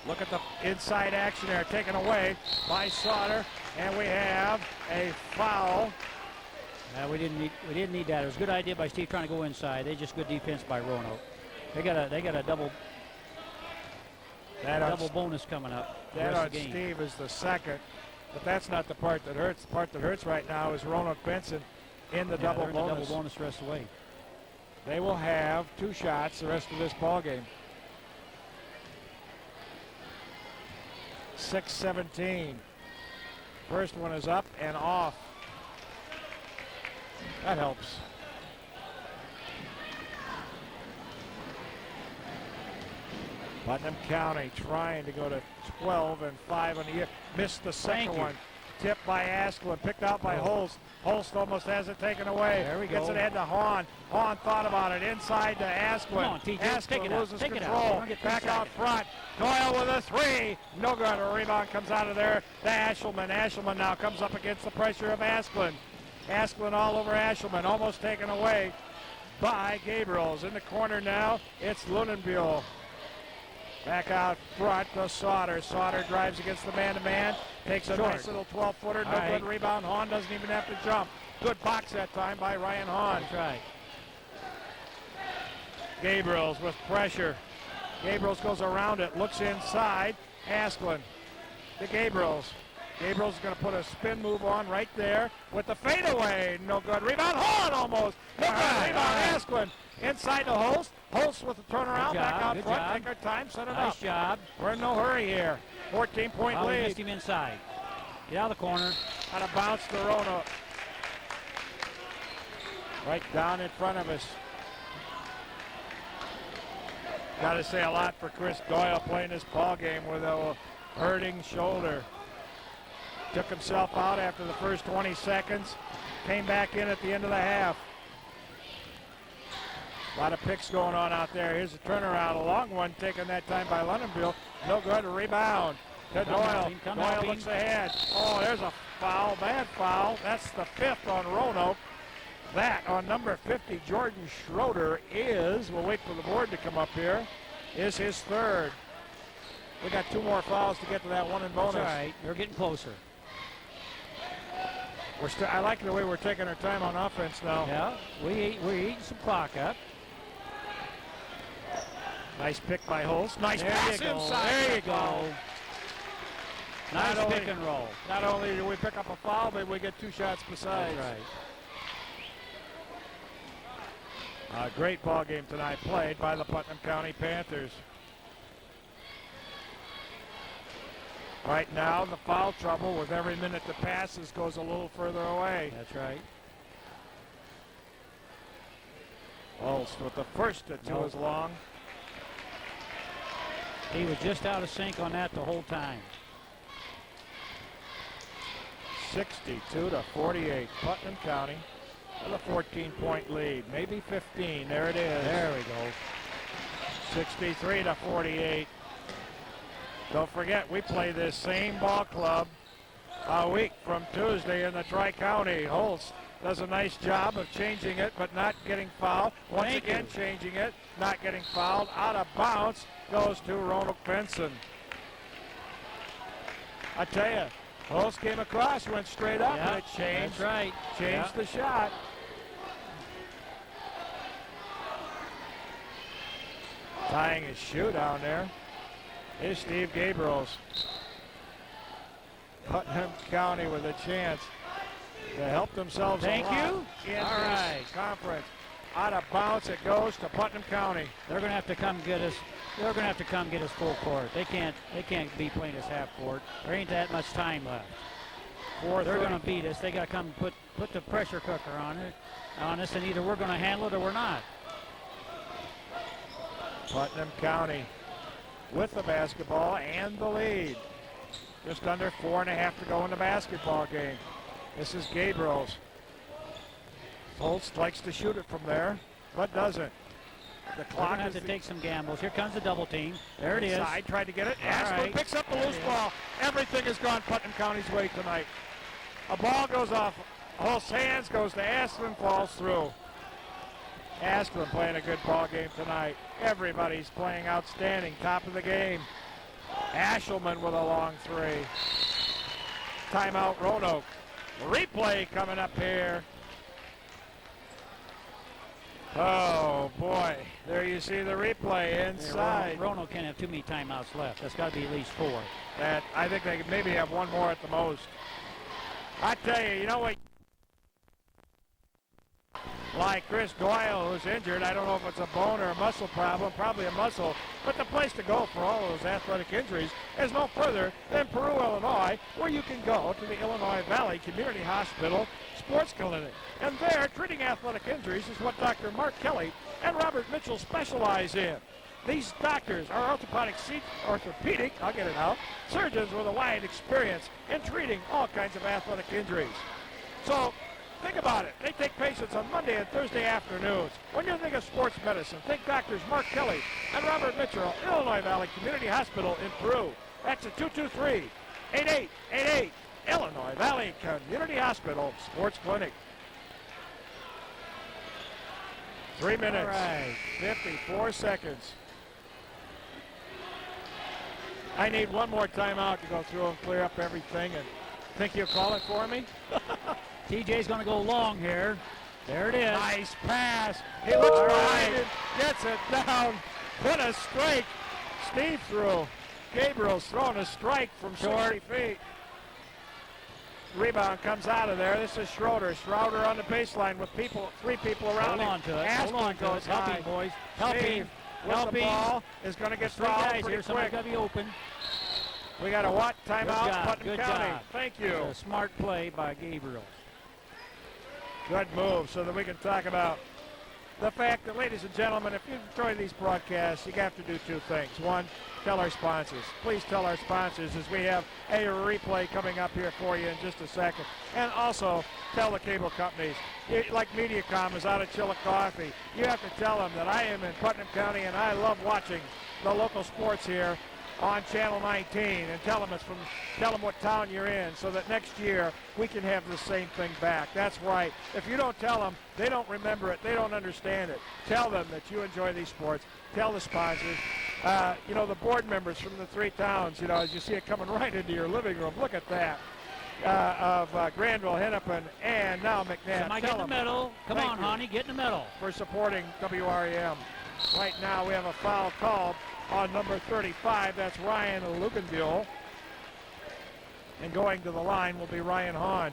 Look at the inside action there, taken away by Sauter, and we have a foul. We didn't need that. It was a good idea by Steve trying to go inside. They just good defense by Roanoke. They got a double bonus coming up. That on Steve is the second, but that's not the part that hurts. The part that hurts right now is Roanoke-Benson in the double bonus. Double bonus the rest of the way. They will have 2 shots the rest of this ball game. 6:17. First one is up and off. That helps. Putnam County trying to go to 12-5 on the year. Missed the second one. Tipped by Asklund, picked out by Holst. Holst almost has it taken away. There we Gets go. it ahead to Hahn. Hahn thought about it. Inside to Asklund. Come on, TJ, take Asklund it out. loses Take it out. control. Don't get too Back out excited. front. Doyle with a 3. No good. A rebound comes out of there to Ashelman. Ashelman now comes up against the pressure of Asklund. Asklund all over Ashelman. Almost taken away by Gabriels. In the corner now, it's Lunenbuhl. Back out front to Sauter. Sauter drives against the man-to-man. Takes a nice little 12-footer. No good rebound. Hahn doesn't even have to jump. Good box that time by Ryan Hahn. That's right. Gabriels with pressure. Gabriels goes around it. Looks inside. Asklund to Gabriels. Gabriels is going to put a spin move on right there with the fadeaway. No good. Rebound. Hahn almost. No good. Rebound. Asklund. Inside to Holst. Holst with the turnaround. Good Back job, out good front. job. Take our time. Set it Nice up. job. We're in no hurry here. 14-point We lead. missed him inside. Get out of the corner. Out of bounds to Roanoke. right down in front of us. Got to say a lot for Chris Doyle playing this ball game with a hurting shoulder. Took himself out after the first 20 seconds. Came back in at the end of the half. A lot of picks going on out there. Here's a turnaround. A long one taken that time by Lunenville. No good. A rebound to Doyle. Doyle looks ahead. Oh, there's a foul. Bad foul. That's the 5th on Roanoke. That on number 50, Jordan Schroeder, is, we'll wait for the board to come up here, is his 3rd. We got 2 more fouls to get to that one in bonus. That's all right. We're getting closer. I like the way we're taking our time on offense now. Yeah, we're eating some clock up. Nice pick by Holst. Nice there pass you go. inside. There you go. Nice Not pick only- and roll. Not only do we pick up a foul, but we get 2 shots besides. That's right. A great ball game tonight played by the Putnam County Panthers. Right now, the foul trouble with every minute that passes goes a little further away. That's right. Holst with the first at 2 is long. He was just out of sync on that the whole time. 62-48, Putnam County with a 14-point lead, maybe 15. There it is. There we go. 63-48. Don't forget, we play this same ball club a week from Tuesday in the Tri-County. Holst does a nice job of changing it, but not getting fouled. Once again, changing it, not getting fouled. Out of bounds goes to Roanoke-Benson. I tell you, Holst came across, went straight up, and it changed. That's right. Changed the shot. Tying his shoe down there is Steve Gabriels. Putnam County with a chance to help themselves Thank a lot you. in All this right. conference. Out of bounds, it goes to Putnam County. They're going to have to come get us. They're going to have to come get us full court. They can't be playing us half court. There ain't that much time left. They're going to beat us. They got to come put the pressure cooker on us, and either we're going to handle it or we're not. Putnam County with the basketball and the lead. Just under 4.5 to go in the basketball game. This is Gabriels. Holst likes to shoot it from there, but doesn't. The They're clock going to have is to take some gambles. Here comes the double team. There it is. Inside, tried to get it. All Ashland right. picks up the loose ball. Everything has gone Putnam County's way tonight. A ball goes off Holst's hands, goes to Ashland, falls through. Ashland playing a good ball game tonight. Everybody's playing outstanding. Top of the game. Ashelman with a long 3. Timeout Roanoke. Replay coming up here. Oh boy, there you see the replay inside. Roanoke can't have too many timeouts left. That's got to be at least 4. That I think they could maybe have one more at the most. I tell you, you know what? Like Chris Doyle, who's injured, I don't know if it's a bone or a muscle problem, probably a muscle, but the place to go for all of those athletic injuries is no further than Peru, Illinois, where you can go to the Illinois Valley Community Hospital Sports Clinic. And there, treating athletic injuries is what Dr. Mark Kelly and Robert Mitchell specialize in. These doctors are orthopedic, I'll get it out, surgeons with a wide experience in treating all kinds of athletic injuries. So, think about it. They take patients on Monday and Thursday afternoons. When you think of sports medicine, think doctors Mark Kelly and Robert Mitchell, Illinois Valley Community Hospital in Peru. That's at 223-8888, Illinois Valley Community Hospital Sports Clinic. 3 minutes, All right. 54 seconds. I need one more timeout to go through and clear up everything. And think you'll call it for me? TJ's going to go long here. There it is. Nice pass. He looks behind it, gets it down. What a strike. Steve threw. Gabriel's throwing a strike from 60 feet. Rebound comes out of there. This is Schroeder. Schroeder on the baseline with 3 people around Hold on to it. Aspen Hold on to it. goes Help high. him, boys. Help Steve him. with Help the him. ball is going to get 3 fouled guys pretty here. Somebody's quick. got to be open. We got a what? Timeout, Good job. Putnam Good County. job. Thank you. A smart play by Gabriel. Good move so that we can talk about the fact that, ladies and gentlemen, if you enjoy these broadcasts, you have to do two things. One, tell our sponsors. Please tell our sponsors as we have a replay coming up here for you in just a second. And also tell the cable companies. Like Mediacom is out of Chillicothe. You have to tell them that I am in Putnam County and I love watching the local sports here on Channel 19, and tell them what town you're in so that next year we can have the same thing back. That's right. If you don't tell them, they don't remember it. They don't understand it. Tell them that you enjoy these sports. Tell the sponsors. The board members from the three towns, as you see it coming right into your living room. Look at that. Of Granville, Hennepin, and now McNabb. Somebody get in the middle. Come on, honey, get in the middle. For supporting WREM. Right now we have a foul called on number 35. That's Ryan Luganbuehl. And going to the line will be Ryan Hahn.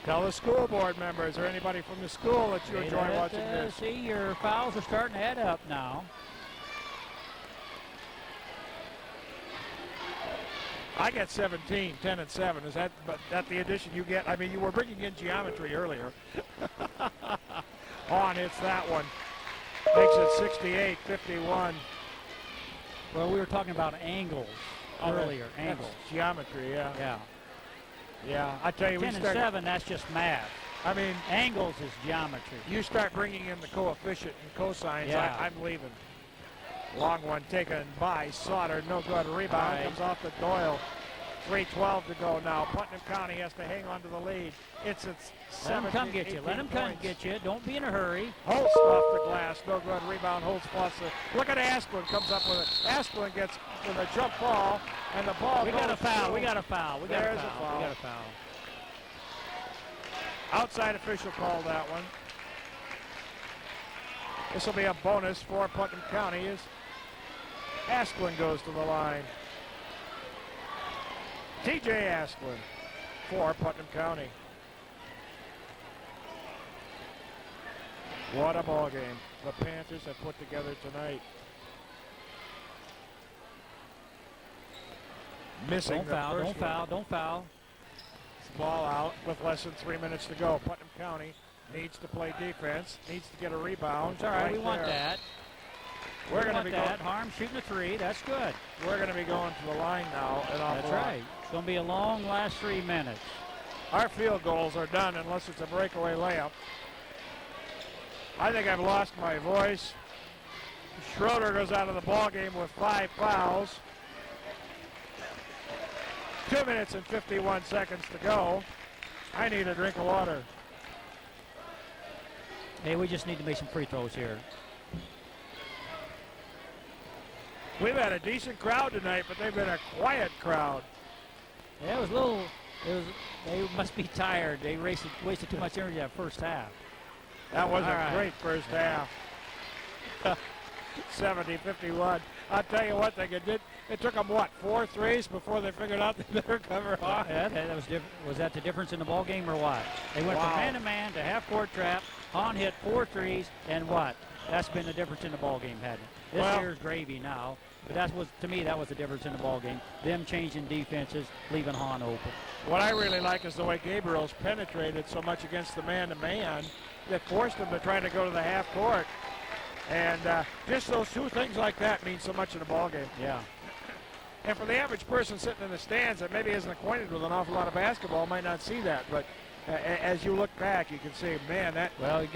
Tell the school board members or anybody from the school that you enjoy watching this. See, your fouls are starting to add up now. I got 17, 10 and 7. Is that the addition you get? I mean, you were bringing in geometry earlier. Hahn hits that one. Makes it 68-51. Well, we were talking about angles earlier. Angles. Geometry, yeah. Yeah. Yeah, I tell you, 10 and 7, that's just math. I mean, angles is geometry. You start bringing in the coefficient and cosines, yeah. I'm leaving. Long one taken by Sauter. No good. Rebound comes off the Doyle. 3:12 to go now. Putnam County has to hang on to the lead. It's at 17. Let him come get you. Let him come get you. Don't be in a hurry. Holtz off the glass. No good. Rebound. Holtz plus it. Look at Asplin. Comes up with it. Asplin gets with a jump ball, and the ball goes. We got a foul. We got a foul. There's a foul. We got a foul. Outside official called that one. This will be a bonus for Putnam County as Asplin goes to the line. TJ Asplin for Putnam County. What a ball game the Panthers have put together tonight. Missing don't the foul, first don't foul, don't foul. Ball out with less than 3 minutes to go. Putnam County needs to play defense, needs to get a rebound. It's all right, we want that. We're going to be that. Harm shooting a three. That's good. We're going to be going to the line now. That's right. It's going to be a long last 3 minutes. Our field goals are done unless it's a breakaway layup. I think I've lost my voice. Schroeder goes out of the ball game with 5 fouls. 2 minutes and 51 seconds to go. I need a drink of water. Hey, we just need to make some free throws here. We've had a decent crowd tonight, but they've been a quiet crowd. Yeah, they must be tired. They wasted too much energy that first half. That was great first half. 70-51. I'll tell you what, it took them, 4 threes before they figured out they better cover high. Yeah, that was different. Was that the difference in the ball game or what? They went from man-to-man to half-court trap. Hahn hit 4 threes, and what? That's been the difference in the ball game, hasn't it? This year's gravy now. But to me, that was the difference in the ball game. Them changing defenses, leaving Hahn open. What I really like is the way Gabriel's penetrated so much against the man-to-man that forced him to try to go to the half court. And just those 2 things like that mean so much in a ball game. Yeah. And for the average person sitting in the stands that maybe isn't acquainted with an awful lot of basketball might not see that. But as you look back, you can see, man, that... Well,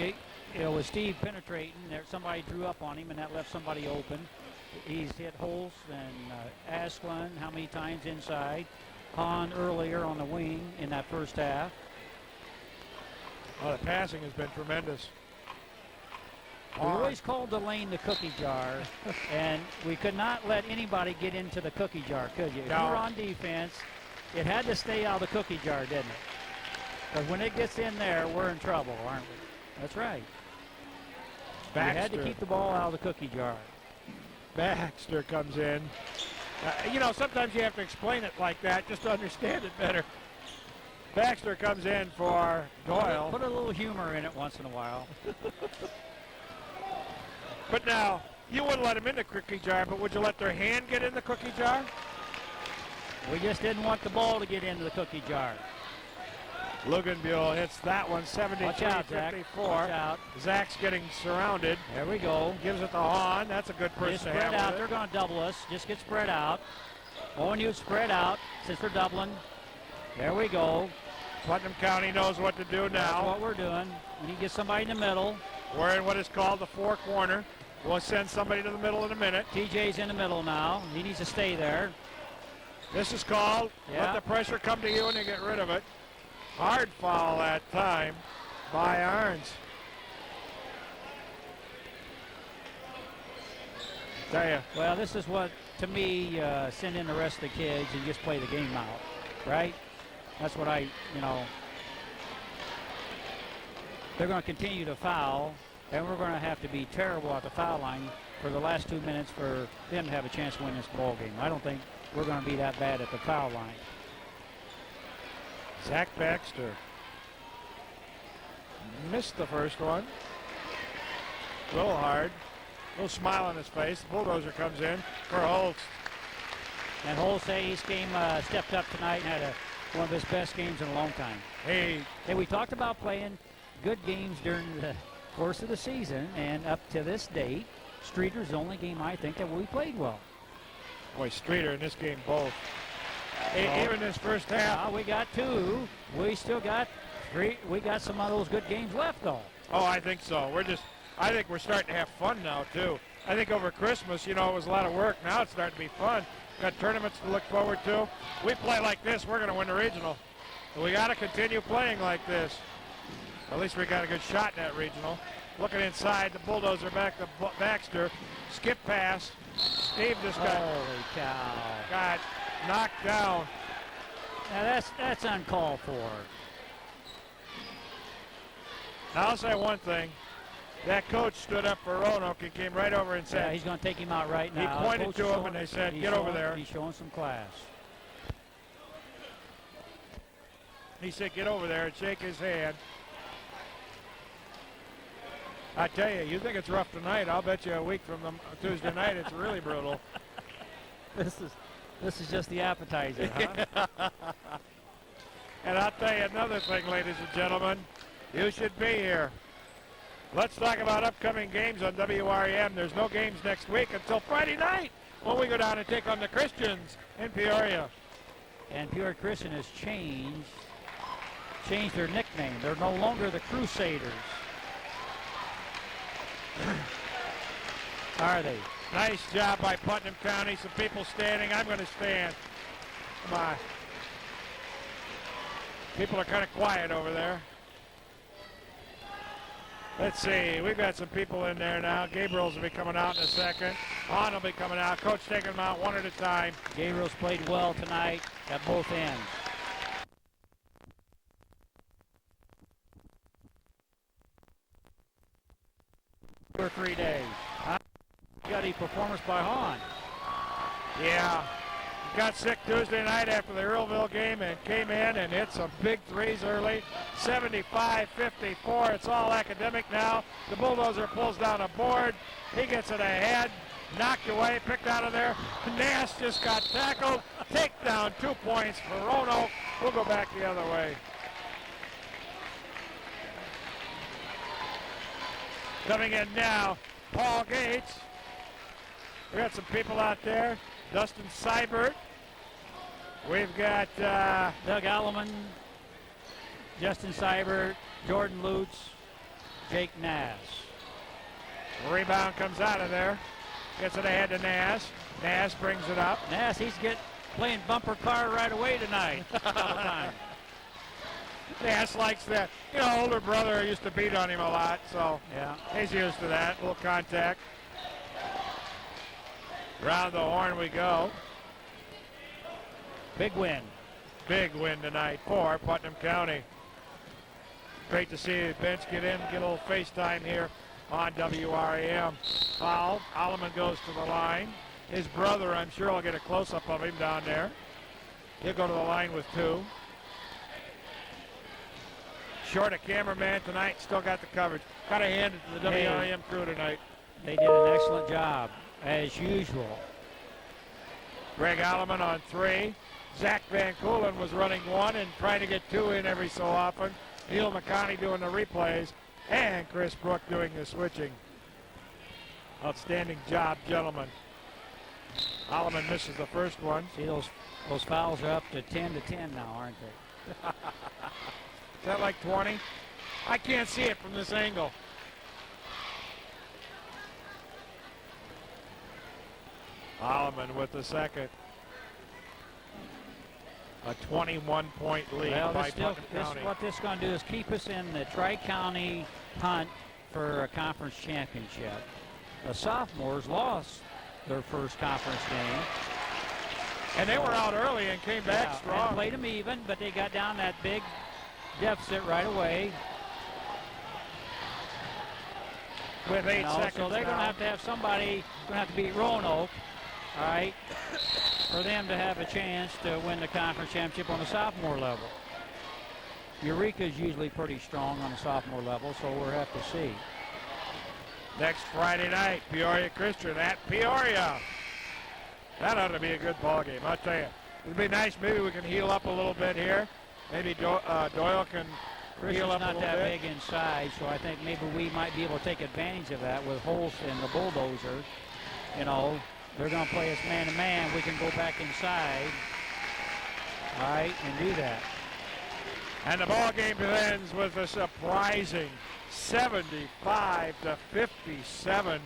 with Steve penetrating, somebody drew up on him, and that left somebody open. He's hit Holtz and Asplin, how many times inside. Hahn earlier on the wing in that first half. Well, the passing has been tremendous. We always called the lane the cookie jar, and we could not let anybody get into the cookie jar, could you? If you were on defense, it had to stay out of the cookie jar, didn't it? Because when it gets in there, we're in trouble, aren't we? That's right. Baxter. We had to keep the ball out of the cookie jar. Baxter comes in. Sometimes you have to explain it like that just to understand it better. Baxter comes in for Doyle. Put a little humor in it once in a while. But now, you wouldn't let them in the cookie jar, but would you let their hand get in the cookie jar? We just didn't want the ball to get into the cookie jar. Luganbuehl hits that one, Watch out, Zach. 73-54. Watch out. Zach's getting surrounded. There we go. Gives it to Hahn. That's a good person Just to spread have out. with They're it. going to double us. Just get spread out. Owen, you spread out since they're doubling. There we go. Putnam County knows what to do That's now. what we're doing. We need to get somebody in the middle. We're in what is called the four corner. We'll send somebody to the middle in a minute. TJ's in the middle now. He needs to stay there. This is called let the pressure come to you and you get rid of it. Hard foul that time by Arns. Tell you. Well, this is what, to me, send in the rest of the kids and just play the game out, right? That's what they're going to continue to foul, and we're going to have to be terrible at the foul line for the last 2 minutes for them to have a chance to win this ball game. I don't think we're going to be that bad at the foul line. Zach Baxter missed the first one. A little hard. A little smile on his face. The bulldozer comes in for Holtz. And Holtz said he's stepped up tonight and had one of his best games in a long time. Hey, we talked about playing good games during the course of the season, and up to this date, Streeter's the only game I think that we played well. boy, Streeter in this game both. Even this first half. We got two. We still got three. We got some of those good games left, though. Oh, I think so. I think we're starting to have fun now, too. I think over Christmas, it was a lot of work. Now it's starting to be fun. Got tournaments to look forward to. We play like this, we're going to win the regional. So we got to continue playing like this. At least we got a good shot in that regional. Looking inside, the bulldozer back to Baxter. Skip pass. Steve just Holy cow. got knocked down. Now that's uncalled for. Now I'll say one thing. That coach stood up for Roanoke and came right over and Yeah, said, he's going to take him out right now. he pointed Coach to is him and they said, he's get over there. He's showing some class. He said, get over there and shake his hand. I tell you, you think it's rough tonight. I'll bet you a week from Tuesday night it's really brutal. This is just the appetizer, huh? And I'll tell you another thing, ladies and gentlemen. You should be here. Let's talk about upcoming games on WREM. There's no games next week until Friday night when we go down and take on the Christians in Peoria. And Peoria Christian has changed their nickname. They're no longer the Crusaders. Are they? Nice job by Putnam County. Some people standing. I'm going to stand. Come on. People are kind of quiet over there. Let's see. We've got some people in there now. Gabriel's will be coming out in a second. Hahn will be coming out. Coach taking them out one at a time. Gabriel's played well tonight at both ends. Two or 3 days. Got a performance by Hahn. Yeah. Got sick Tuesday night after the Earlville game and came in and hit some big threes early. 75-54. It's all academic now. The bulldozer pulls down a board. He gets it ahead. Knocked away, picked out of there. Nass just got tackled. Takedown, 2 points for Roanoke. We'll go back the other way. Coming in now, Paul Gates. We got some people out there. Dustin Seibert. We've got Doug Alleman, Justin Seibert, Jordan Lutz, Jake Nass. Rebound comes out of there. Gets it ahead to Nass. Nass brings it up. Nass, he's playing bumper car right away tonight. All the time. Nass likes that. Older brother used to beat on him a lot, so Yeah. he's used to that. A little contact. Round the horn we go. Big win. Big win tonight for Putnam County. Great to see the bench get in, get a little FaceTime here on WREM. Foul. Alleman goes to the line. His brother, I'm sure, will get a close-up of him down there. He'll go to the line with 2. Short a cameraman tonight, still got the coverage. Got to hand it to the WREM crew tonight. They did an excellent job, as usual. Greg Alleman on 3. Zach Van Coolen was running one and trying to get two in every so often. Neil McConney doing the replays, and Chris Brook doing the switching. Outstanding job, gentlemen. Holloman misses the first one. See, those fouls are up to 10 now, aren't they? Is that like 20? I can't see it from this angle. Holloman with the second. A 21-point lead Well, by Putnam County. what this is going to do is keep us in the Tri-County hunt for a conference championship. The sophomores lost their first conference game. And they were out early and came back strong. And played them even, but they got down that big deficit right away. With 8 seconds so they're going to have somebody going to have to beat Roanoke, all right, for them to have a chance to win the conference championship on the sophomore level. Eureka's usually pretty strong on the sophomore level, so we'll have to see. Next Friday night, Peoria Christian at Peoria. That ought to be a good ball game, I'll tell you. It'd be nice. Maybe we can heal up a little bit here. Maybe Doyle can heal up a little bit. Christian's not that big in size, so I think maybe we might be able to take advantage of that with Holst and the Bulldozer. You know, they're going to play us man-to-man. We can go back inside, all right, and do that. And the ball game ends with a surprising 75-57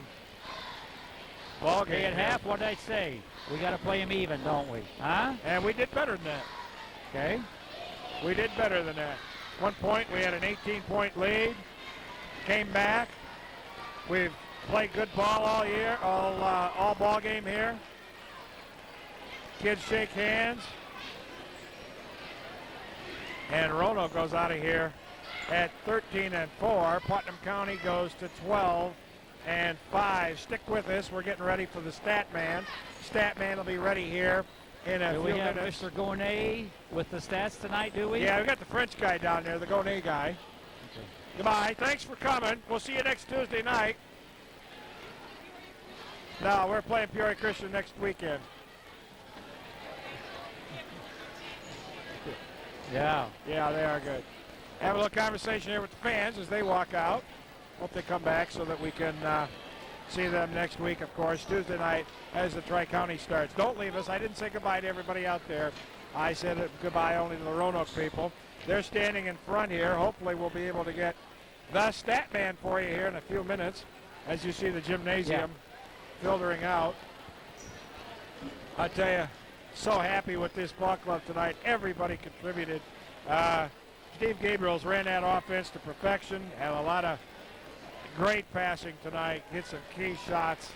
ball game. Okay, at half, what did I say? We got to play them even, don't we? Huh? And we did better than that. Okay. We did better than that. One point, we had an 18-point lead. Came back. We've played good ball all year, all ball game here. Kids shake hands. And Roanoke goes out of here at 13-4. Putnam County goes to 12-5. Stick with us. We're getting ready for the Stat Man. Stat Man will be ready here in a few we have minutes. Mr. Gournay with the stats tonight, do we? Yeah, we got the French guy down there, the Gournay guy. Okay. Goodbye. Thanks for coming. We'll see you next Tuesday night. No, we're playing Peoria Christian next weekend. Yeah. Yeah, they are good. Have a little conversation here with the fans as they walk out. Hope they come back so that we can see them next week, of course, Tuesday night as the Tri-County starts. Don't leave us. I didn't say goodbye to everybody out there. I said goodbye only to the Roanoke people. They're standing in front here. Hopefully we'll be able to get the Stat Man for you here in a few minutes as you see the gymnasium filtering out. I tell you, so happy with this ball club tonight. Everybody contributed. Steve Gabriels ran that offense to perfection. Had a lot of great passing tonight. Hit some key shots.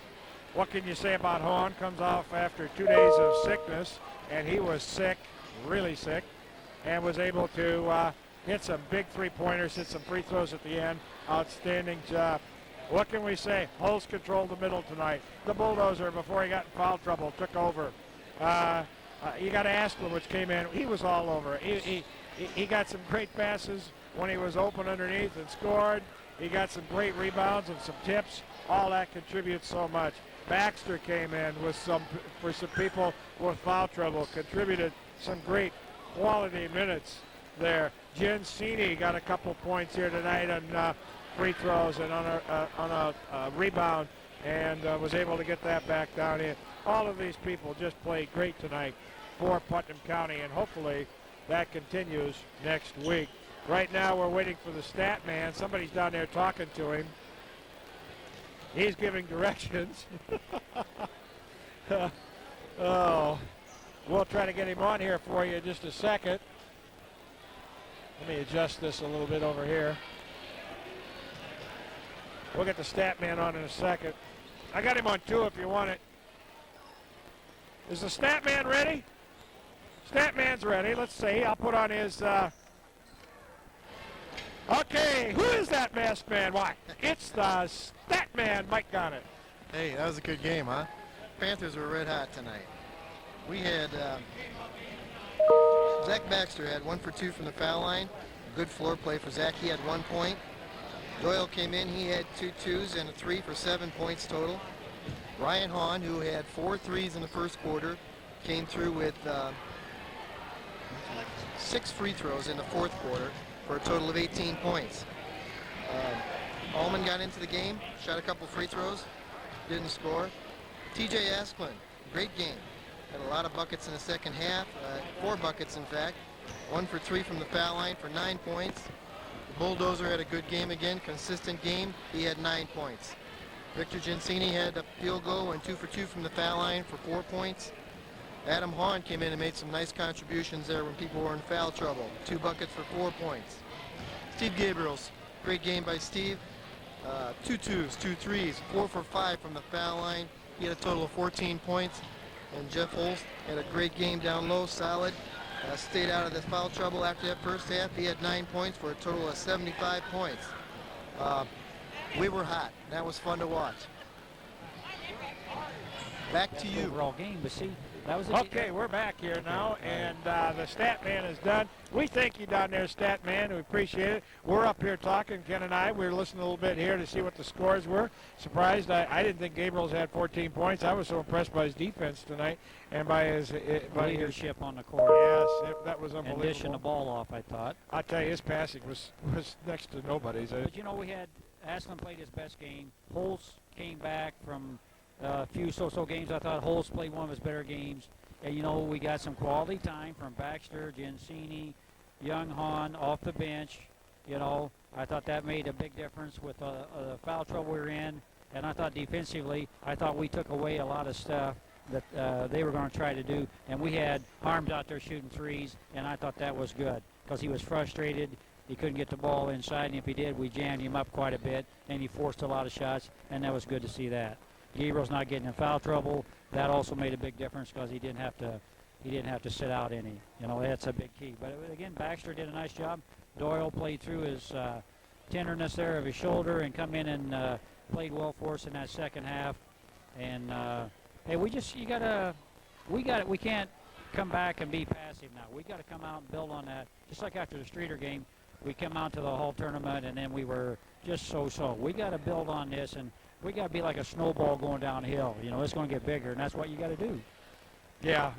What can you say about Hahn? Comes off after 2 days of sickness, and he was sick, really sick, and was able to hit some big three-pointers, hit some free throws at the end. Outstanding job. What can we say? Holst controlled the middle tonight. The Bulldozer, before he got in foul trouble, took over. You got to ask him, which came in. He was all over. He got some great passes when he was open underneath and scored. He got some great rebounds and some tips. All that contributes so much. Baxter came in with for some people with foul trouble, contributed some great quality minutes there. Jen Cini got a couple points here tonight on free throws and on a rebound, and was able to get that back down in. All of these people just played great tonight for Putnam County, and hopefully that continues next week. Right now we're waiting for the Stat Man. Somebody's down there talking to him. He's giving directions. Oh, we'll try to get him on here for you in just a second. Let me adjust this a little bit over here. We'll get the Stat Man on in a second. I got him on 2 if you want it. Is the Stat Man ready? Stat Man's ready. Let's see. I'll put on his... Okay, who is that masked man? Why, it's the Stat Man, Mike Gonnet. Hey, that was a good game, huh? Panthers were red hot tonight. We had Zach Baxter had 1 for 2 from the foul line. Good floor play for Zach. He had 1 point. Doyle came in. He had 2 twos and a 3 for 7 points total. Ryan Hahn, who had 4 threes in the first quarter, came through with 6 free throws in the fourth quarter for a total of 18 points. Allman got into the game, shot a couple free throws, didn't score. TJ Asplin, great game. Had a lot of buckets in the second half, 4 buckets in fact. 1 for 3 from the foul line for 9 points. The Bulldozer had a good game again, consistent game. He had 9 points. Victor Gensini had a field goal and 2 for 2 from the foul line for 4 points. Adam Hahn came in and made some nice contributions there when people were in foul trouble. 2 buckets for 4 points. Steve Gabriels, great game by Steve. 2 twos, 2 threes, 4 for 5 from the foul line. He had a total of 14 points. And Jeff Holst had a great game down low, solid. Stayed out of the foul trouble after that first half. He had 9 points for a total of 75 points. We were hot. That was fun to watch. Back to you. Overall game, but see, that was Okay, we're back here now, and the stat man is done. We thank you down there, stat man. We appreciate it. We're up here talking, Ken and I. We were listening a little bit here to see what the scores were. Surprised. I didn't think Gabriel's had 14 points. I was so impressed by his defense tonight and by his leadership on the court. Yes, that was unbelievable. And dishing the ball off, I thought. I tell you, his passing was next to nobody's. But you know, we had Asplin played his best game. Holtz came back from a few so-so games. I thought Holtz played one of his better games. And, you know, we got some quality time from Baxter, Gensini, Young Hahn off the bench. You know, I thought that made a big difference with the foul trouble we were in. And I thought defensively, I thought we took away a lot of stuff that they were going to try to do. And we had Harms out there shooting threes, and I thought that was good because he was frustrated. He couldn't get the ball inside, and if he did, we jammed him up quite a bit, and he forced a lot of shots, and that was good to see that. Gabriel's not getting in foul trouble. That also made a big difference because he didn't have to sit out any. You know, that's a big key. But again, Baxter did a nice job. Doyle played through his tenderness there of his shoulder and come in and played well for us in that second half. And hey, we can't come back and be passive now. We got to come out and build on that. Just like after the Streeter game, we come out to the whole tournament and then we were just so-so. We got to build on this, and we got to be like a snowball going downhill. You know, it's going to get bigger, and that's what you got to do. Yeah,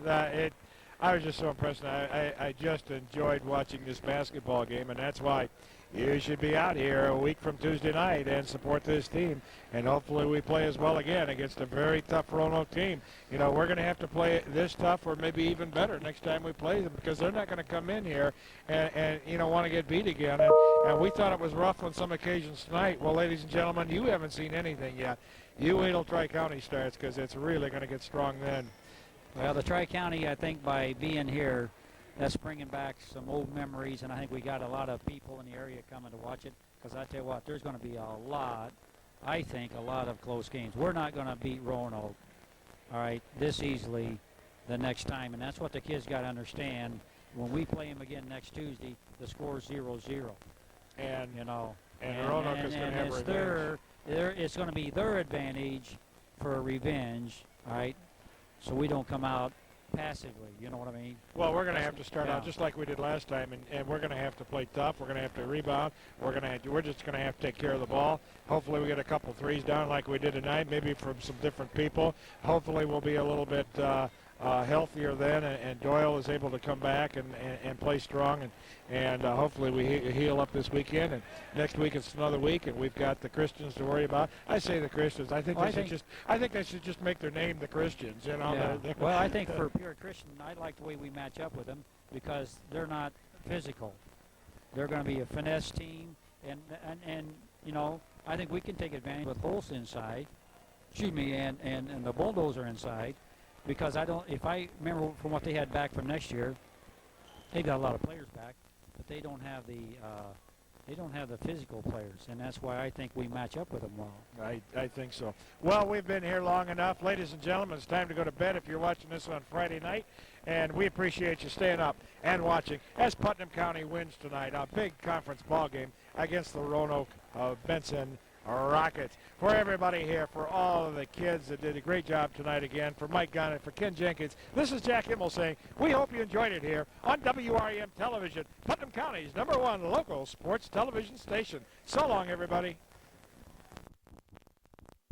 I was just so impressed. I just enjoyed watching this basketball game, and that's why you should be out here a week from Tuesday night and support this team. And hopefully we play as well again against a very tough Roanoke team. You know, we're going to have to play this tough or maybe even better next time we play them because they're not going to come in here and you know, want to get beat again. And we thought it was rough on some occasions tonight. Well, ladies and gentlemen, you haven't seen anything yet. You wait till Tri-County starts because it's really going to get strong then. Well, the Tri-County, I think by being here, that's bringing back some old memories, and I think we got a lot of people in the area coming to watch it because I tell you what, there's going to be a lot of close games. We're not going to beat Roanoke, all right, this easily the next time, and that's what the kids got to understand. When we play them again next Tuesday, the score's 0-0. And, you know, and Roanoke is going to have revenge. It's going to be their advantage for revenge, all right, so we don't come out passively, you know what I mean? Well, we're going to have to start out just like we did last time, and we're going to have to play tough. We're going to have to rebound. We're just going to have to take care of the ball. Hopefully we get a couple threes down like we did tonight, maybe from some different people. Hopefully we'll be a little bit healthier then, and Doyle is able to come back and play strong, and hopefully we heal up this weekend. And next week it's another week, and we've got the Christians to worry about. I say the Christians. I think they should just make their name the Christians. You know. Yeah. Well, I think for pure Christian, I like the way we match up with them because they're not physical. They're going to be a finesse team, and you know, I think we can take advantage with Holtz inside. Excuse me, and the Bulldozer inside. Because if I remember from what they had back from next year, they got a lot of players back, but they don't have the physical players, and that's why I think we match up with them well. I think so. Well, we've been here long enough, ladies and gentlemen. It's time to go to bed if you're watching this on Friday night, and we appreciate you staying up and watching as Putnam County wins tonight, a big conference ball game against the Roanoke-Benson Rockets. For everybody here, for all of the kids that did a great job tonight again, for Mike Gunn and for Ken Jenkins, this is Jack Himmel saying we hope you enjoyed it here on WREM Television, Putnam County's #1 local sports television station. So long, everybody.